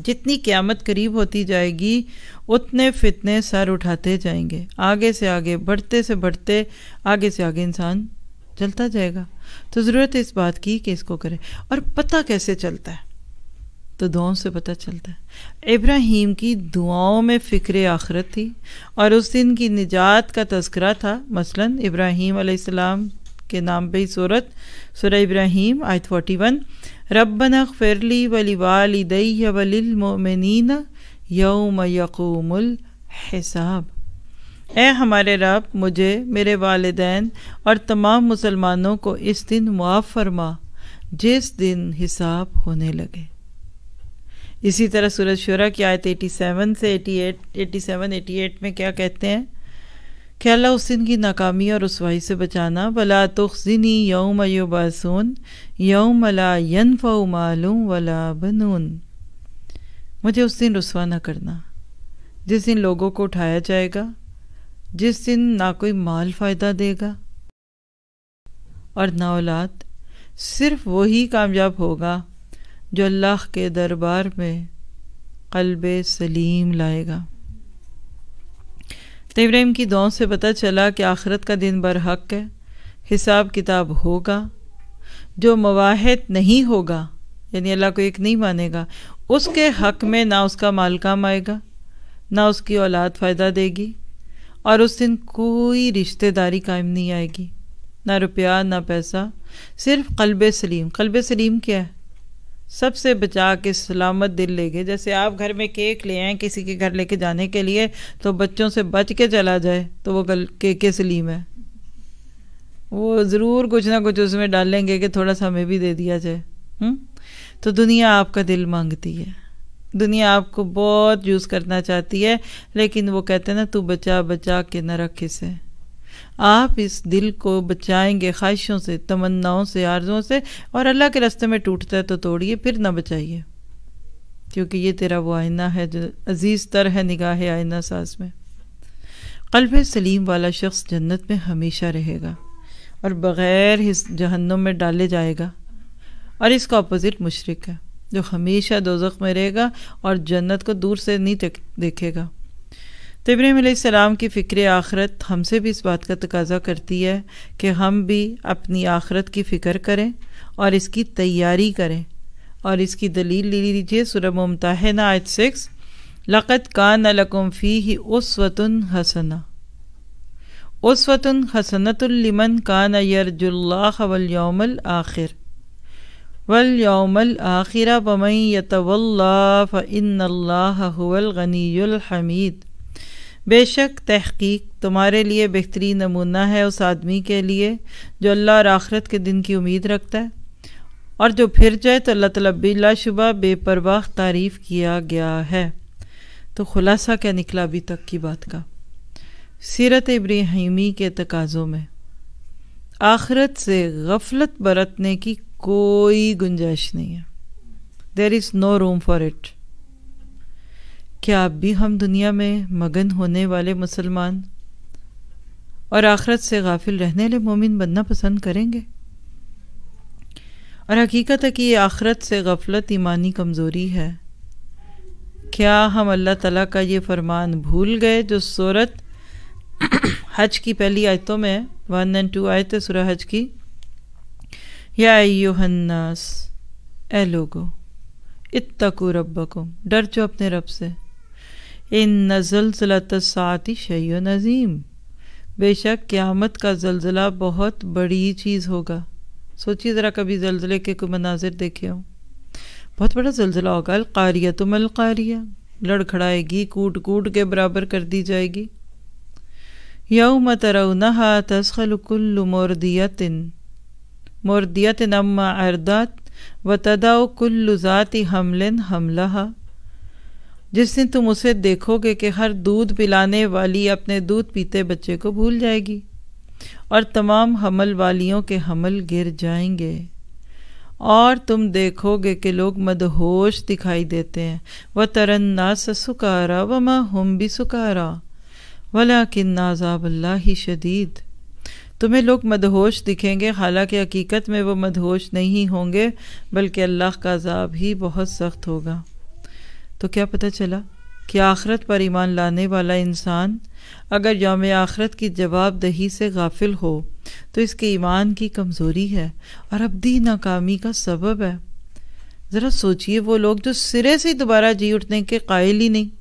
جتنی قیامت قریب ہوتی جائے گی اتنے فتنے سر اٹھاتے جائیں گے، آگے سے آگے بڑھتے سے بڑھتے آگے سے آگے انسان چلتا جائے گا۔ تو ضرورت ہے اس بات کی کہ اس کو کرے۔ اور پتہ کیسے چلتا ہے؟ تو دعاؤں سے پتہ چلتا ہے۔ ابراہیم کی دعاؤں میں فکر آخرت تھی اور اس دن کی نجات کا تذکرہ تھا۔ مثلا ابراہیم علیہ السلام کے نام پہ ہی سورہ ابراہیم آیت 41، ربنا اغفر لی ولوالدی وللمؤمنین یوم یقوم الحساب، اے ہمارے رب مجھے، میرے والدین اور تمام مسلمانوں کو اس دن معاف فرما جس دن حساب ہونے لگے۔ اسی طرح سورۃ شورى کی آیت 87 سے 88 میں کیا کہتے ہیں کہ اللہ اس دن کی ناکامی اور رسوائی سے بچانا، وَلَا تُخْزِنِي يَوْمَ يُبْعَثُونَ يَوْمَ لَا يَنْفَعُ مَالٌ وَلَا بَنُونَ، مجھے اس دن رسوا نہ کرنا جس دن لوگوں کو اٹھایا جائے گا، جس دن نہ کوئی مال فائدہ دے گا اور نہ اولاد۔ صرف وہی کامیاب ہوگا جو اللہ کے دربار میں قلب سلیم لائے گا۔ تو ابراہیم کی دعاؤں سے پتہ چلا کہ آخرت کا دن برحق ہے، حساب کتاب ہوگا۔ جو مواحد نہیں ہوگا یعنی اللہ کو ایک نہیں مانے گا، اس کے حق میں نہ اس کا مال کام آئے گا، نہ اس کی اولاد فائدہ دے گی، اور اس دن کوئی رشتہ داری قائم نہیں آئے گی، نہ روپیہ نہ پیسہ، صرف قلب سلیم۔ قلب سلیم کیا ہے؟ سب سے بچا کے سلامت دل لے گئے۔ جیسے آپ گھر میں کیک لے آئیں کسی کے گھر لے کے جانے کے لیے، تو بچوں سے بچ کے چلا جائے تو وہ کیک سلیم ہے، وہ ضرور کچھ نہ کچھ اس میں ڈال لیں گے کہ تھوڑا سا ہمیں بھی دے دیا جائے۔ تو دنیا آپ کا دل مانگتی ہے، دنیا آپ کو بہت یوز کرنا چاہتی ہے، لیکن وہ کہتے ہیں نا تو بچا بچا کے نہ رکھ اسے۔ آپ اس دل کو بچائیں گے خواہشوں سے، تمناؤں سے، آرزوؤں سے، اور اللہ کے راستے میں ٹوٹتا ہے تو توڑیے، پھر نہ بچائیے، کیونکہ یہ تیرا وہ آئینہ ہے جو عزیز تر ہے نگاہ آئینہ ساز میں۔ قلب سلیم والا شخص جنت میں ہمیشہ رہے گا، اور بغیر جہنم میں ڈالے جائے گا، اور اس کا اپوزٹ مشرک ہے جو ہمیشہ دوزخ میں رہے گا اور جنت کو دور سے نہیں دیکھے گا۔ تو ابراہیم علیہ السلام کی فکر آخرت ہم سے بھی اس بات کا تقاضا کرتی ہے کہ ہم بھی اپنی آخرت کی فکر کریں اور اس کی تیاری کریں، اور اس کی دلیل لے لیجیے سورہ ممتحنہ آیت 6، لَقَدْ كَانَ لَكُمْ فِيهِ أُسْوَةٌ حَسَنَةٌ أُسْوَةٌ حَسَنَةٌ لِمَنْ كَانَ يَرْجُو اللَّهَ وَالْيَوْمَ الْآخِرَ وَالْيَوْمَ الْآخِرَ وَمَنْ يَتَوَلَّ فَإِنَّ اللَّهَ هُوَ الْغَنِيُّ الْحَمِيدُ۔ بے شک تحقیق تمہارے لیے بہترین نمونہ ہے اس آدمی کے لیے جو اللہ اور آخرت کے دن کی امید رکھتا ہے، اور جو پھر جائے تو اللہ تعالیٰ بلا شبہ بے پرواہ تعریف کیا گیا ہے۔ تو خلاصہ کیا نکلا ابھی تک کی بات کا؟ سیرت ابراہیمی کے تقاضوں میں آخرت سے غفلت برتنے کی کوئی گنجائش نہیں ہے۔ دیر از نو روم فار اٹ۔ کیا اب بھی ہم دنیا میں مگن ہونے والے مسلمان اور آخرت سے غافل رہنے والے مومن بننا پسند کریں گے؟ اور حقیقت ہے کہ یہ آخرت سے غفلت ایمانی کمزوری ہے۔ کیا ہم اللہ تعالیٰ کا یہ فرمان بھول گئے جو سورت حج کی پہلی آیتوں میں 1 اور 2 آیت ہے سورہ حج کی، یا ایھا الناس، اے لوگو، اتقوا ربکم، ڈر جو اپنے رب سے، ان زلزلۃ الساعۃ شیء عظیم، بے شک قیامت کا زلزلہ بہت بڑی چیز ہوگا۔ سوچیے ذرا کبھی زلزلے کے کوئی مناظر دیکھے ہوں، بہت بڑا زلزلہ ہوگا، القاریۃ ما القاریہ، لڑکھڑائے گی، کوٹ کوٹ کے برابر کر دی جائے گی۔ یوم ترونہا تذہل کل مرضیۃ عما ارضعت وتضع کل ذات حمل حملہا، جس دن تم اسے دیکھو گے کہ ہر دودھ پلانے والی اپنے دودھ پیتے بچے کو بھول جائے گی، اور تمام حمل والیوں کے حمل گر جائیں گے، اور تم دیکھو گے کہ لوگ مدہوش دکھائی دیتے ہیں، وَتَرَى النَّاسَ سُكَارَىٰ وَمَا هُمْ بِسُكَارَىٰ وَلَٰكِنَّ عَذَابَ اللَّهِ شَدِيدٌ۔ تمہیں لوگ مدہوش دکھیں گے، حالانکہ حقیقت میں وہ مدہوش نہیں ہوں گے، بلکہ اللہ کا عذاب ہی بہت سخت ہوگا۔ تو کیا پتہ چلا کہ آخرت پر ایمان لانے والا انسان اگر یوم آخرت کی جواب دہی سے غافل ہو تو اس کے ایمان کی کمزوری ہے اور ابدی ناکامی کا سبب ہے۔ ذرا سوچئے وہ لوگ جو سرے سے دوبارہ جی اٹھنے کے قائل ہی نہیں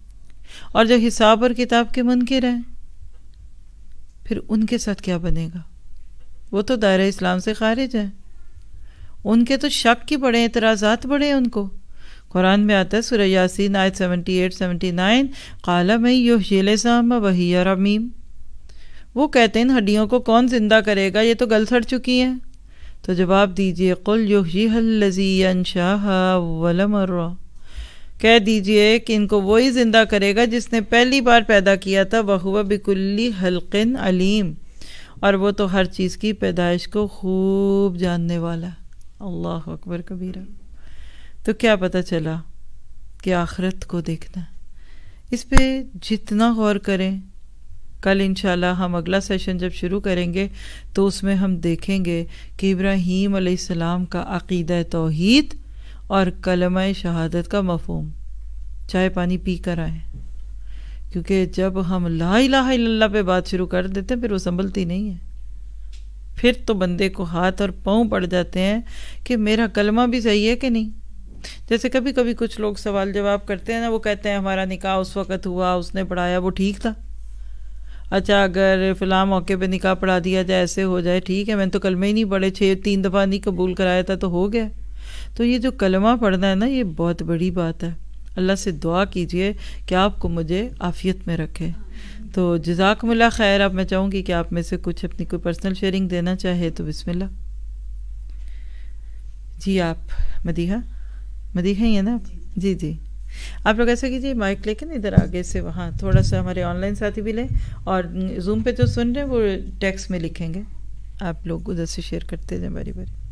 اور جو حساب اور کتاب کے منکر ہیں، پھر ان کے ساتھ کیا بنے گا؟ وہ تو دائرہ اسلام سے خارج ہیں، ان کے تو شک کی بڑے اعتراضات بڑے ہیں ان کو۔ قرآن میں آتا ہے سورہ یاسین آیت 78-79، قَالَ مَن یُحْیِی الْعِظَامَ وَہِیَ رَمِیمٌ، وہ کہتے ہیں ہڈیوں کو کون زندہ کرے گا، یہ تو گل سڑ چکی ہیں۔ تو جواب دیجئے قُلْ یُحْیِیہَا الَّذِی أَنشَأَہَا أَوَّلَ مَرَّةٍ، کہہ دیجئے کہ ان کو وہی زندہ کرے گا جس نے پہلی بار پیدا کیا تھا، وَهُوَ بِكُلِّ خَلْقٍ عَلِیمٌ، اور وہ تو ہر چیز کی پیدائش کو خوب جاننے والا ہے۔ اللہ اکبر کبیرہ۔ تو کیا پتہ چلا کہ آخرت کو دیکھنا، اس پہ جتنا غور کریں، کل انشاءاللہ ہم اگلا سیشن جب شروع کریں گے تو اس میں ہم دیکھیں گے کہ ابراہیم علیہ السلام کا عقیدہ توحید اور کلمہ شہادت کا مفہوم، چائے پانی پی کر آئیں، کیونکہ جب ہم لا الہ الا اللہ پہ بات شروع کر دیتے ہیں پھر وہ سنبھلتی نہیں ہے، پھر تو بندے کو ہاتھ اور پاؤں پڑ جاتے ہیں کہ میرا کلمہ بھی صحیح ہے کہ نہیں۔ جیسے کبھی کبھی کچھ لوگ سوال جواب کرتے ہیں نا، وہ کہتے ہیں ہمارا نکاح اس وقت ہوا، اس نے پڑھایا، وہ ٹھیک تھا۔ اچھا اگر فلاں موقع پہ نکاح پڑھا دیا جائے، ایسے ہو جائے، ٹھیک ہے، میں نے تو کلمہ ہی نہیں پڑھے، 3 دفعہ نہیں قبول کرایا تھا تو ہو گیا۔ تو یہ جو کلمہ پڑھنا ہے نا، یہ بہت بڑی بات ہے۔ اللہ سے دعا کیجئے کہ آپ کو مجھے عافیت میں رکھے۔ تو جزاکم اللہ خیر۔ اب میں چاہوں گی کہ آپ میں سے کچھ اپنی کوئی پرسنل شیئرنگ دینا چاہے تو بسم اللہ۔ جی آپ مدیحہ ہی ہے نا آپ؟ جی آپ لوگ ایسا کیجیے، مائک لے کے نا ادھر آگے سے وہاں تھوڑا سا ہمارے آن لائن ساتھی بھی لیں، اور زوم پہ جو سن رہے ہیں وہ ٹیکسٹ میں لکھیں گے، آپ لوگ ادھر سے شیئر کرتے جائیں باری باری۔